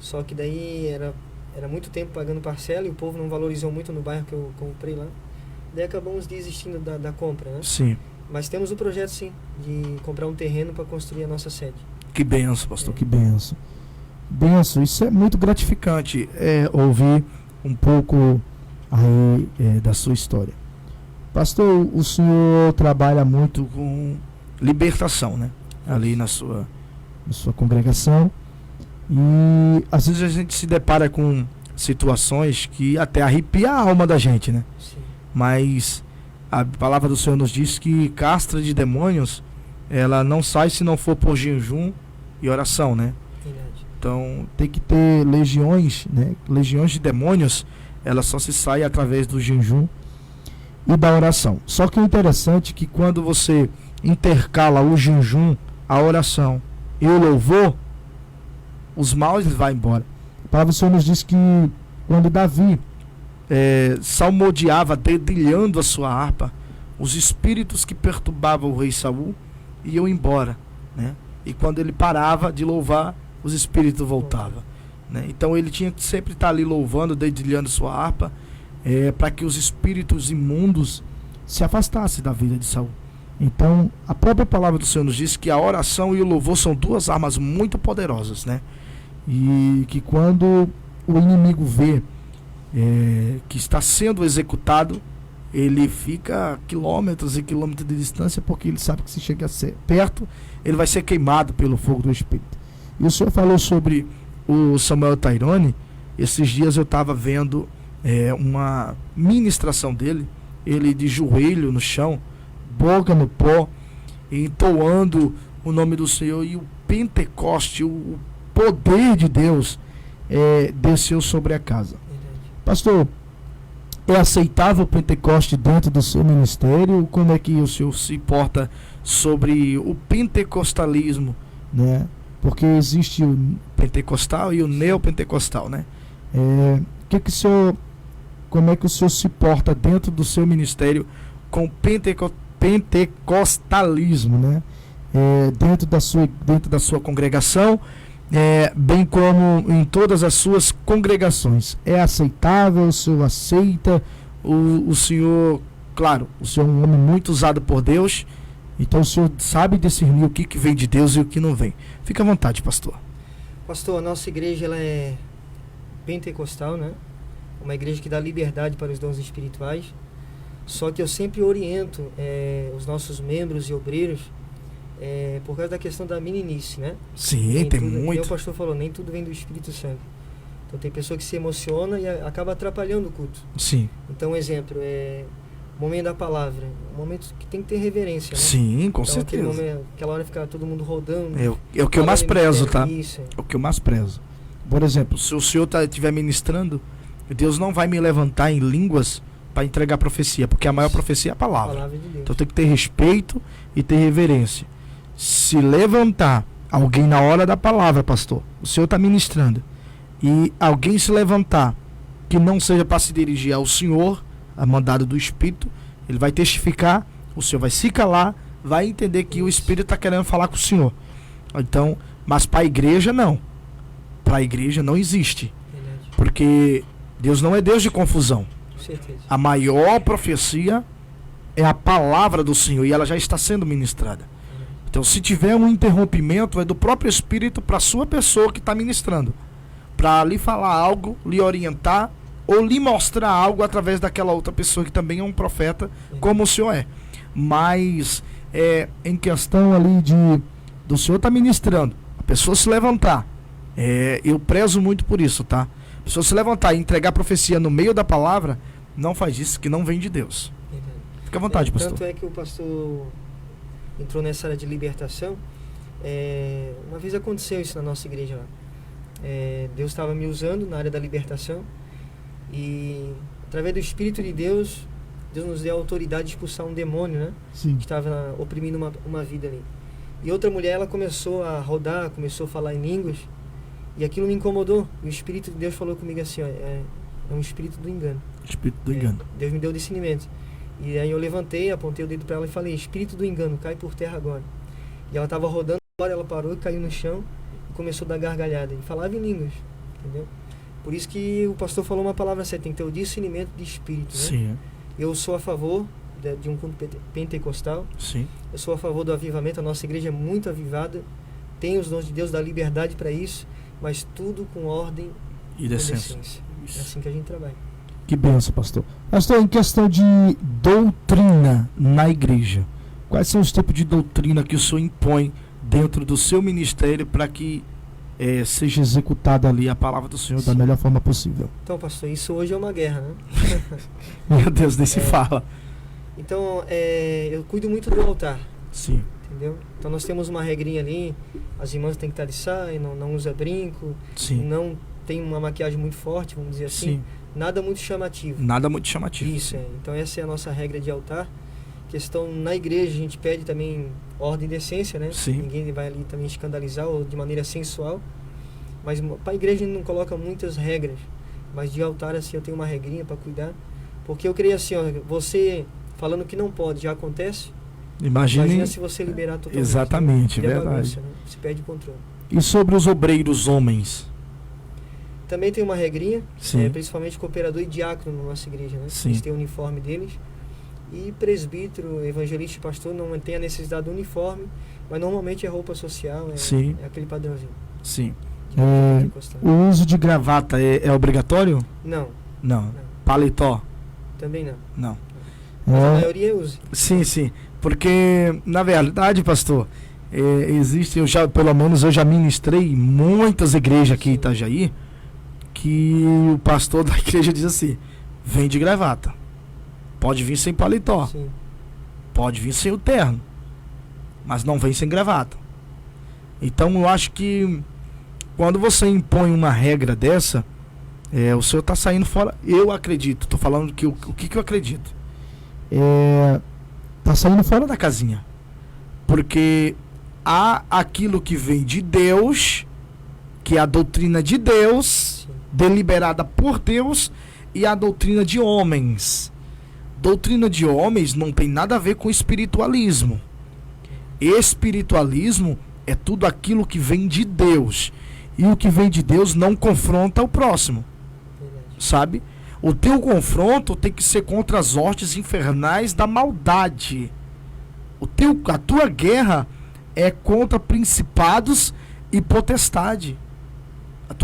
só que daí era muito tempo pagando parcela e o povo não valorizou muito no bairro que eu comprei lá. Daí acabamos desistindo da compra, né? Sim. Mas temos o projeto, sim, de comprar um terreno para construir a nossa sede. Que benção, pastor, que benção. Benção, isso é muito gratificante, ouvir um pouco aí da sua história. Pastor, o senhor trabalha muito com libertação, né? Ali na sua congregação. E às vezes a gente se depara com situações que até arrepia a alma da gente, né? Sim. Mas a palavra do Senhor nos diz que castra de demônios, ela não sai se não for por jejum e oração, né? Verdade. Então tem que ter legiões, né? Legiões de demônios, ela só se sai através do jejum e da oração. Só que o interessante é que quando você intercala o jejum, a oração e o louvor, os maus vão embora. A palavra do Senhor nos diz que quando Davi salmodiava, dedilhando a sua harpa, os espíritos que perturbavam o rei Saul iam embora, né? E quando ele parava de louvar, os espíritos voltavam, né? Então ele tinha que sempre estar ali louvando, dedilhando sua harpa, para que os espíritos imundos se afastassem da vida de Saul. Então a própria palavra do Senhor nos diz que a oração e o louvor são 2 armas muito poderosas, né? E que quando o inimigo vê que está sendo executado, ele fica a quilômetros e quilômetros de distância, porque ele sabe que se chegar perto, ele vai ser queimado pelo fogo do Espírito. E o senhor falou sobre o Samuel Tairone. Esses dias eu estava vendo uma ministração dele, ele de joelho no chão, boca no pó, entoando o nome do Senhor, e o Pentecoste, o poder de Deus desceu sobre a casa. Pastor, é aceitável o Pentecoste dentro do seu ministério? Como é que o senhor se porta sobre o pentecostalismo, né? Porque existe o pentecostal e o neopentecostal, né? Como é que o senhor se porta dentro do seu ministério com o pentecostalismo, né? Dentro da sua congregação, bem como em todas as suas congregações. É aceitável? O senhor aceita? O senhor, claro, o senhor é um homem muito usado por Deus, então o senhor sabe discernir o que vem de Deus e o que não vem. Fica à vontade, pastor. Pastor, a nossa igreja ela é pentecostal, né? Uma igreja que dá liberdade para os dons espirituais. Só que eu sempre oriento os nossos membros e obreiros por causa da questão da meninice, né? Sim, tem muito. E o pastor falou, nem tudo vem do Espírito Santo. Então tem pessoa que se emociona e acaba atrapalhando o culto. Sim. Então, exemplo, o momento da palavra, um momento que tem que ter reverência, né? Sim, com então, certeza. Aquela hora fica todo mundo rodando. É o que eu mais prezo, tá? Isso. É o que eu mais prezo. Por exemplo, se o senhor estiver ministrando, Deus não vai me levantar em línguas para entregar profecia, porque a maior profecia é a palavra. De Deus. Então tem que ter respeito e ter reverência. Se levantar alguém na hora da palavra, pastor, o senhor está ministrando, e alguém se levantar que não seja para se dirigir ao senhor, a mandado do Espírito, ele vai testificar, o senhor vai se calar, vai entender que o Espírito está querendo falar com o senhor. Então, mas para a igreja não. Para a igreja não existe. Verdade. Porque Deus não é Deus de confusão. Com certeza. A maior profecia é a palavra do Senhor e ela já está sendo ministrada. Então, se tiver um interrompimento, é do próprio Espírito para a sua pessoa que está ministrando, para lhe falar algo, lhe orientar ou lhe mostrar algo através daquela outra pessoa que também é um profeta, como o senhor é. Mas em questão ali do senhor estar ministrando, a pessoa se levantar, eu prezo muito por isso, tá? A pessoa se levantar e entregar profecia no meio da palavra, não faz isso, que não vem de Deus. Fica à vontade, pastor. Tanto é que o pastor entrou nessa área de libertação. Uma vez aconteceu isso na nossa igreja lá. Deus estava me usando na área da libertação e através do Espírito de Deus, Deus nos deu a autoridade de expulsar um demônio, né? Sim. Que estava oprimindo uma vida ali. E outra mulher, ela começou a rodar, começou a falar em línguas e aquilo me incomodou. O Espírito de Deus falou comigo assim, é um espírito do engano. Espírito do engano. Deus me deu discernimento. E aí eu levantei, apontei o dedo para ela e falei, espírito do engano, cai por terra agora. E ela estava rodando, agora ela parou, caiu no chão e começou a dar gargalhada. E falava em línguas, entendeu? Por isso que o pastor falou uma palavra certa, tem que ter o discernimento de espírito, né? Sim. Eu sou a favor de um culto pentecostal. Sim. Eu sou a favor do avivamento, a nossa igreja é muito avivada, tem os dons de Deus, dá liberdade para isso, mas tudo com ordem e decência. É assim que a gente trabalha. Que benção, pastor. Pastor, em questão de doutrina na igreja, quais são os tipos de doutrina que o senhor impõe dentro do seu ministério para que seja executada ali a palavra do Senhor da melhor forma possível? Então, pastor, isso hoje é uma guerra, né? Meu Deus, nem se fala. Então, eu cuido muito do altar. Sim. Entendeu? Então nós temos uma regrinha ali, as irmãs têm que estar de saia, não usa brinco, Sim. Não tem uma maquiagem muito forte, vamos dizer assim. Sim. Nada muito chamativo. Nada muito chamativo. Isso, Então essa é a nossa regra de altar. Questão na igreja, a gente pede também ordem e decência, né? Sim. Ninguém vai ali também escandalizar ou de maneira sensual. Mas para a igreja a gente não coloca muitas regras. Mas de altar, assim, eu tenho uma regrinha para cuidar. Porque eu creio assim, ó, você falando que não pode, já acontece. Imagina se você liberar totalmente. Exatamente, né? verdade. Bagunça, né? Você perde o controle. E sobre os obreiros homens? Também tem uma regrinha, Sim. Principalmente cooperador e diácono na nossa igreja, né? Sim. Eles têm o uniforme deles. E presbítero, evangelista e pastor não tem a necessidade do uniforme, mas normalmente é roupa social, Sim. É aquele padrãozinho. Sim. O uso de gravata é obrigatório? Não. Paletó? Também não. Não. Mas a maioria usa. Sim. Porque, na verdade, pastor, existe, pelo menos eu já ministrei em muitas igrejas aqui em Itajaí, que o pastor da igreja diz assim, vem de gravata. Pode vir sem paletó. Sim. Pode vir sem o terno. Mas não vem sem gravata. Então eu acho que quando você impõe uma regra dessa, o senhor está saindo fora. Eu acredito, estou falando que o que eu acredito. Está saindo fora da casinha. Porque há aquilo que vem de Deus, que é a doutrina de Deus, deliberada por Deus, e a doutrina de homens. Doutrina de homens não tem nada a ver com espiritualismo. Espiritualismo é tudo aquilo que vem de Deus. E o que vem de Deus não confronta o próximo. Sabe? O teu confronto tem que ser contra as hostes infernais da maldade. A tua guerra é contra principados e potestade.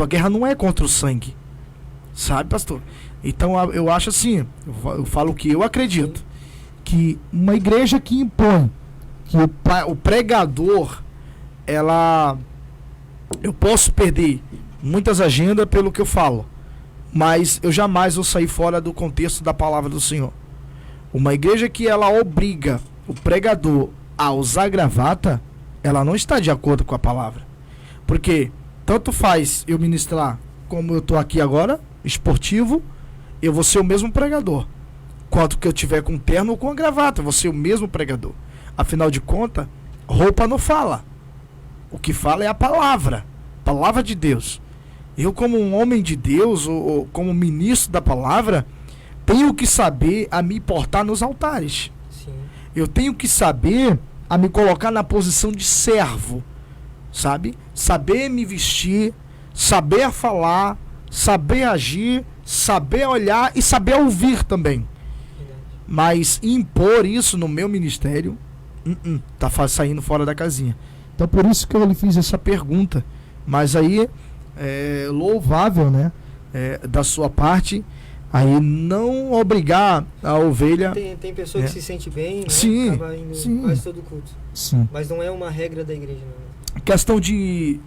tua guerra não é contra o sangue. Sabe, pastor? Então eu acho assim, eu falo o que eu acredito, que uma igreja que impõe que o pregador, eu posso perder muitas agendas pelo que eu falo, mas eu jamais vou sair fora do contexto da palavra do Senhor. Uma igreja que ela obriga o pregador a usar gravata, ela não está de acordo com a palavra. Porque tanto faz eu ministrar como eu estou aqui agora, esportivo, eu vou ser o mesmo pregador. Quanto que eu tiver com terno ou com a gravata, eu vou ser o mesmo pregador. Afinal de contas, roupa não fala. O que fala é a palavra de Deus. Eu, como um homem de Deus, ou como ministro da palavra, tenho que saber a me portar nos altares. Sim. Eu tenho que saber a me colocar na posição de servo, sabe? Saber me vestir, saber falar, saber agir, saber olhar e saber ouvir também. Verdade. Mas impor isso no meu ministério, tá saindo fora da casinha. Então por isso que eu lhe fiz essa pergunta. Mas aí é louvável, né? Da sua parte, aí não obrigar a ovelha. Tem pessoa que se sente bem, né? Sim, Acaba indo sim. quase todo culto. Sim. Mas não é uma regra da igreja, não. Questão de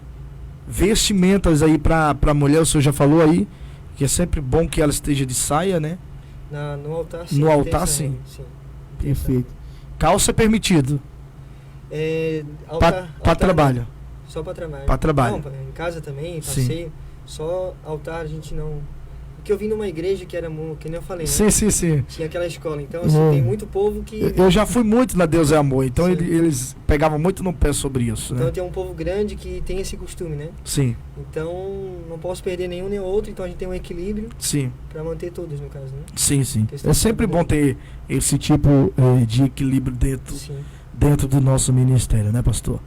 vestimentas aí pra mulher, o senhor já falou aí, que é sempre bom que ela esteja de saia, né? No altar, sim. No tem altar, essa sim. regra, sim. Perfeito. Calça é permitido. Altar, Pra trabalho. Só para trabalho. Pra trabalho. Não, em casa também, Sim. passeio. Só altar a gente não... Porque eu vim numa igreja que era, que nem eu falei, né? Sim. Tinha aquela escola. Então, assim, tem muito povo que... Eu já fui muito na Deus é Amor, então Sim. eles pegavam muito no pé sobre isso, Então né? tem um povo grande que tem esse costume, né? Sim, Então, não posso perder nenhum nem outro. Então, a gente tem um equilíbrio sim, para manter todos, no caso, né? sim. Questão É sempre de- bom ter esse tipo de equilíbrio Sim. dentro do nosso ministério, né, pastor?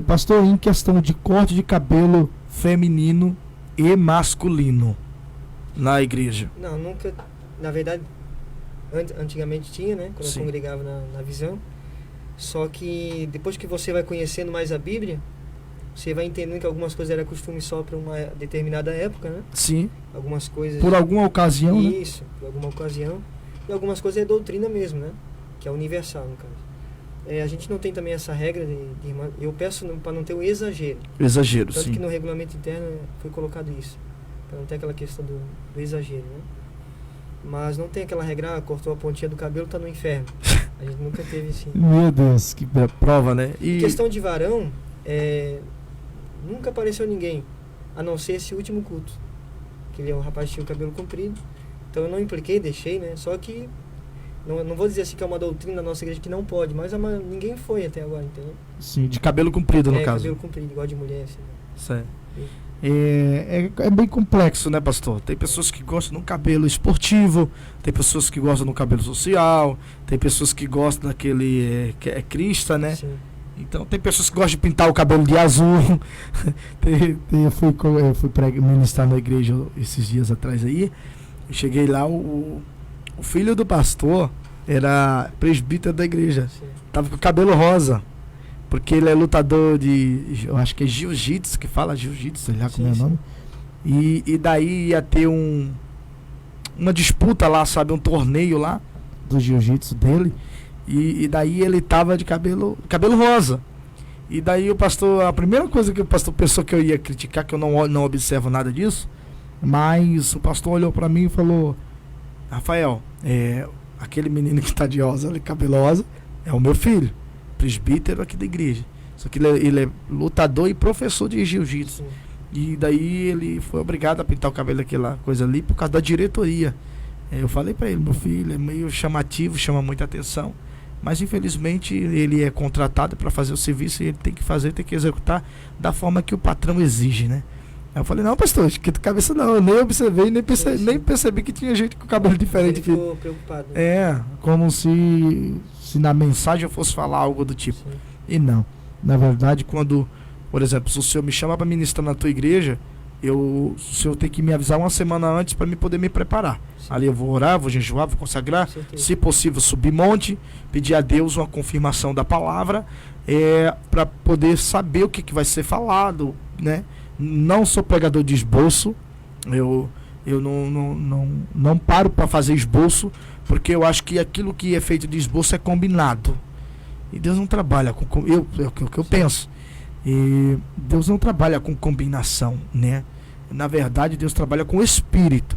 Pastor, em questão de corte de cabelo feminino e masculino na igreja. Não, nunca... Na verdade, antigamente tinha, né? Quando Sim. eu congregava na visão. Só que depois que você vai conhecendo mais a Bíblia, você vai entendendo que algumas coisas eram costume só para uma determinada época, né? Sim, Algumas coisas... por alguma ocasião, né? Isso, por alguma ocasião. E algumas coisas é doutrina mesmo, né? Que é universal, no caso. A gente não tem também essa regra de eu peço para não ter o exagero. Exagero, Tanto sim. que no regulamento interno foi colocado isso. Para não ter aquela questão do exagero, né? Mas não tem aquela regra, cortou a pontinha do cabelo, tá no inferno. A gente nunca teve assim. Meu Deus, que prova, né? Em questão de varão, nunca apareceu ninguém, a não ser esse último culto. Que ele é um rapaz que tinha o cabelo comprido. Então eu não impliquei, deixei, né? Só que, não vou dizer assim que é uma doutrina da nossa igreja que não pode, mas ninguém foi até agora, entendeu? Sim, de cabelo comprido, no caso. Cabelo comprido, igual de mulher, assim, né? Certo. É bem complexo, né, pastor? Tem pessoas que gostam de um cabelo esportivo, tem pessoas que gostam de um cabelo social, tem pessoas que gostam daquele que é crista, né? Sim. Então tem pessoas que gostam de pintar o cabelo de azul. Eu fui ministrar na igreja esses dias atrás aí. Eu cheguei lá, o filho do pastor era presbítero da igreja. Sim. Tava com o cabelo rosa. Porque ele é lutador de... Eu acho que é jiu-jitsu, que fala jiu-jitsu, sei lá como é o nome. E daí ia ter uma disputa lá, sabe? Um torneio lá do jiu-jitsu dele. E daí ele tava de cabelo rosa. E daí o pastor... A primeira coisa que o pastor pensou que eu ia criticar, que eu não observo nada disso, mas o pastor olhou pra mim e falou: Rafael, aquele menino que tá de rosa, cabelo rosa, é o meu filho, presbítero aqui da igreja. Só que ele é lutador e professor de jiu-jitsu. E daí ele foi obrigado a pintar o cabelo daquela coisa ali por causa da diretoria. Eu falei pra ele: meu filho é meio chamativo, chama muita atenção, mas infelizmente ele é contratado para fazer o serviço e ele tem que executar da forma que o patrão exige, né? Aí eu falei: não, pastor, esquenta a cabeça não, eu nem observei, nem percebi que tinha gente com cabelo diferente. Ele ficou preocupado, né? Como se na mensagem eu fosse falar algo do tipo. Sim. E não. Na verdade, quando, por exemplo, se o senhor me chama para ministrar na tua igreja, o senhor tem que me avisar uma semana antes para me poder me preparar. Sim. Ali eu vou orar, vou jejuar, vou consagrar, Com certeza. se possível subir monte, pedir a Deus uma confirmação da palavra, para poder saber o que vai ser falado, né? não sou pregador de esboço. Eu não paro para fazer esboço, porque eu acho que aquilo que é feito de esboço é combinado. E Deus não trabalha com... É o que eu penso. E Deus não trabalha com combinação, né? Na verdade, Deus trabalha com espírito.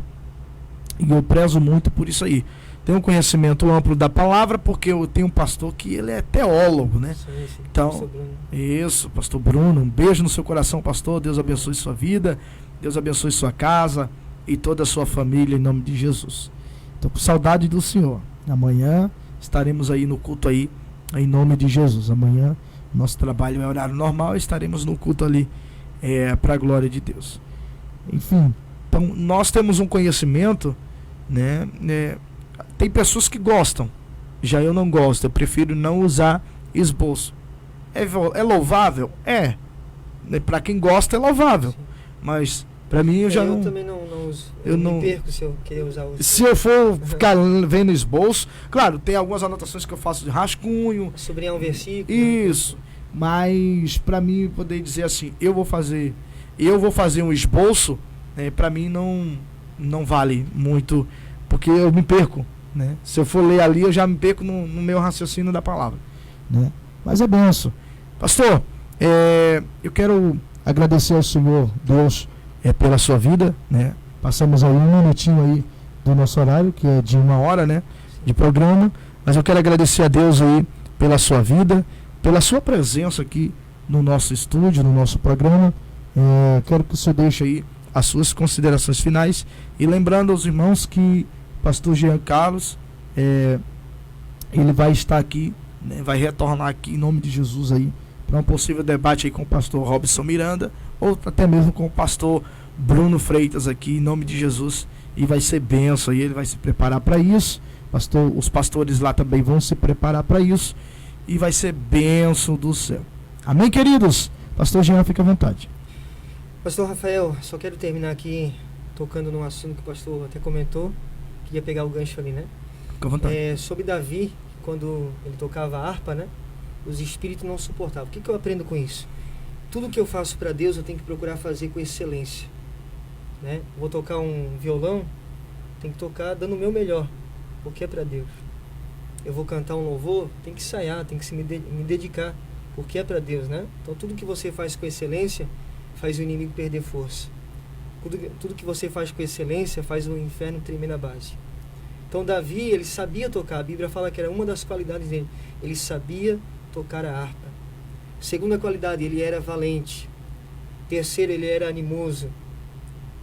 E eu prezo muito por isso aí. Tenho um conhecimento amplo da palavra, porque eu tenho um pastor que ele é teólogo, né? Sim. Então, isso, pastor Bruno, um beijo no seu coração, pastor. Deus abençoe sua vida, Deus abençoe sua casa e toda a sua família, em nome de Jesus. Estou com saudade do Senhor. Amanhã estaremos aí no culto aí, em nome de Jesus. Amanhã, nosso trabalho é horário normal, estaremos no culto ali, para a glória de Deus. Enfim, então nós temos um conhecimento, né? Tem pessoas que gostam, já eu não gosto, eu prefiro não usar esboço. É louvável? É. Para quem gosta é louvável. Sim. Mas para mim eu já não... Eu também não uso. Eu não me perco se eu querer usar o... Se eu for ficar vendo esboço, claro, tem algumas anotações que eu faço de rascunho. Sublinhar um versículo. Isso. Mas para mim poder dizer assim, eu vou fazer um esboço, para mim não vale muito, porque eu me perco, né? Se eu for ler ali, eu já me perco no meu raciocínio da palavra, né? Mas é benção. Pastor, eu quero agradecer ao Senhor Deus pela sua vida, né? Passamos aí 1 minutinho aí do nosso horário, que é de 1 hora, né, de programa, mas eu quero agradecer a Deus aí pela sua vida, pela sua presença aqui no nosso estúdio, no nosso programa. Quero que o senhor deixe aí as suas considerações finais, e lembrando aos irmãos que o pastor Jean Carlos, ele vai estar aqui, né, vai retornar aqui em nome de Jesus aí, para um possível debate aí com o pastor Robson Miranda, ou até mesmo com o pastor Bruno Freitas aqui, em nome de Jesus, e vai ser benção, e ele vai se preparar para isso. Os pastores lá também vão se preparar para isso, e vai ser benção do céu. Amém, queridos? Pastor Jean, fica à vontade. Pastor Rafael, só quero terminar aqui tocando num assunto que o pastor até comentou, queria pegar o gancho ali, né? Fica à vontade. Sobre Davi, quando ele tocava a harpa, né? Os espíritos não suportavam. O que eu aprendo com isso? Tudo que eu faço para Deus eu tenho que procurar fazer com excelência, né? Vou tocar um violão, tenho que tocar dando o meu melhor, porque é para Deus. Eu vou cantar um louvor, tem que ensaiar, tem que me dedicar, porque é para Deus, né? Então tudo que você faz com excelência faz o inimigo perder força. Tudo que você faz com excelência faz o inferno tremer na base. Então Davi, ele sabia tocar. A Bíblia fala que era uma das qualidades dele. Ele sabia tocar a harpa. Segunda qualidade, ele era valente. Terceiro, ele era animoso.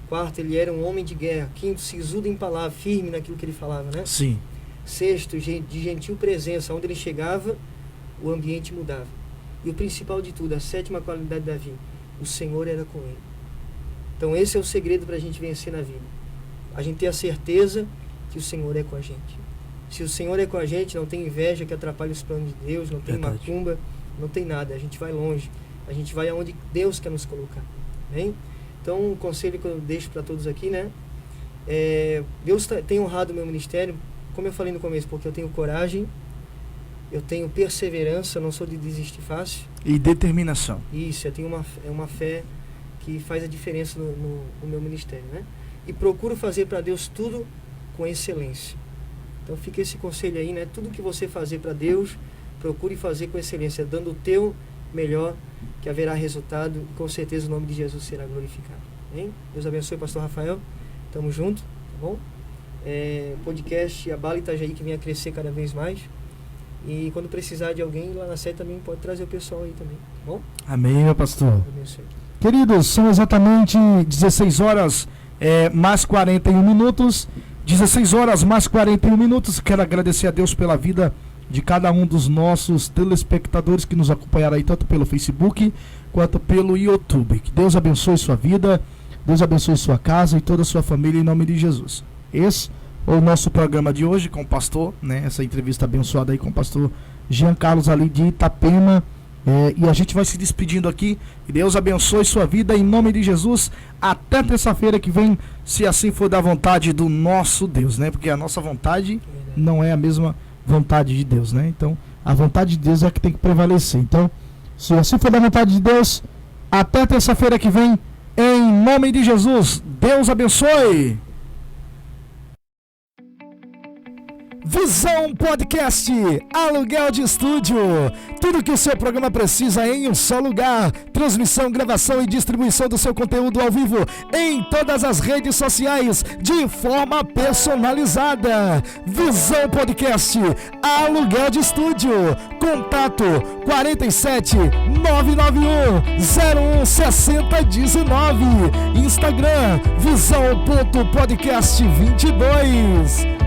Quarto, ele era um homem de guerra. Quinto, sisudo em palavra, firme naquilo que ele falava, né? Sim. Sexto, de gentil presença. Onde ele chegava, o ambiente mudava. E o principal de tudo, a sétima qualidade de Davi, o Senhor era com ele. Então esse é o segredo para a gente vencer na vida. A gente ter a certeza que o Senhor é com a gente. Se o Senhor é com a gente, não tem inveja que atrapalhe os planos de Deus, não tem macumba, não tem nada. A gente vai longe. A gente vai aonde Deus quer nos colocar. Bem? Então, um conselho que eu deixo para todos aqui, né? Deus tem honrado o meu ministério, como eu falei no começo, porque eu tenho coragem, eu tenho perseverança, eu não sou de desistir fácil. E determinação. Isso, eu tenho uma fé que faz a diferença no meu ministério, né? E procuro fazer para Deus tudo com excelência. Então fica esse conselho aí, né? Tudo que você fazer para Deus, procure fazer com excelência, dando o teu melhor, que haverá resultado, e com certeza o nome de Jesus será glorificado. Hein? Deus abençoe, pastor Rafael. Tamo junto, tá bom? Podcast Abala Itajaí, que venha crescer cada vez mais. E quando precisar de alguém lá na sede também pode trazer o pessoal aí também, tá bom? Amém, meu pastor. Queridos, são exatamente 16 horas mais 41 minutos. 16 horas mais 41 minutos. Quero agradecer a Deus pela vida de cada um dos nossos telespectadores que nos acompanharam aí, tanto pelo Facebook quanto pelo YouTube. Que Deus abençoe sua vida, Deus abençoe sua casa e toda a sua família, em nome de Jesus. Esse é o nosso programa de hoje com o pastor, né? Essa entrevista abençoada aí com o pastor Jean Carlos ali de Itapema. E a gente vai se despedindo aqui. Que Deus abençoe sua vida em nome de Jesus. Até terça-feira que vem, se assim for da vontade do nosso Deus, né? Porque a nossa vontade não é a mesma vontade de Deus, né? Então, a vontade de Deus é a que tem que prevalecer. Então, se assim for da vontade de Deus, até terça-feira que vem, Em nome de Jesus, Deus abençoe. Visão Podcast, aluguel de estúdio, tudo que o seu programa precisa em um só lugar, transmissão, gravação e distribuição do seu conteúdo ao vivo em todas as redes sociais, de forma personalizada. Visão Podcast, aluguel de estúdio, contato 47 991 01 6019, Instagram visão.podcast22.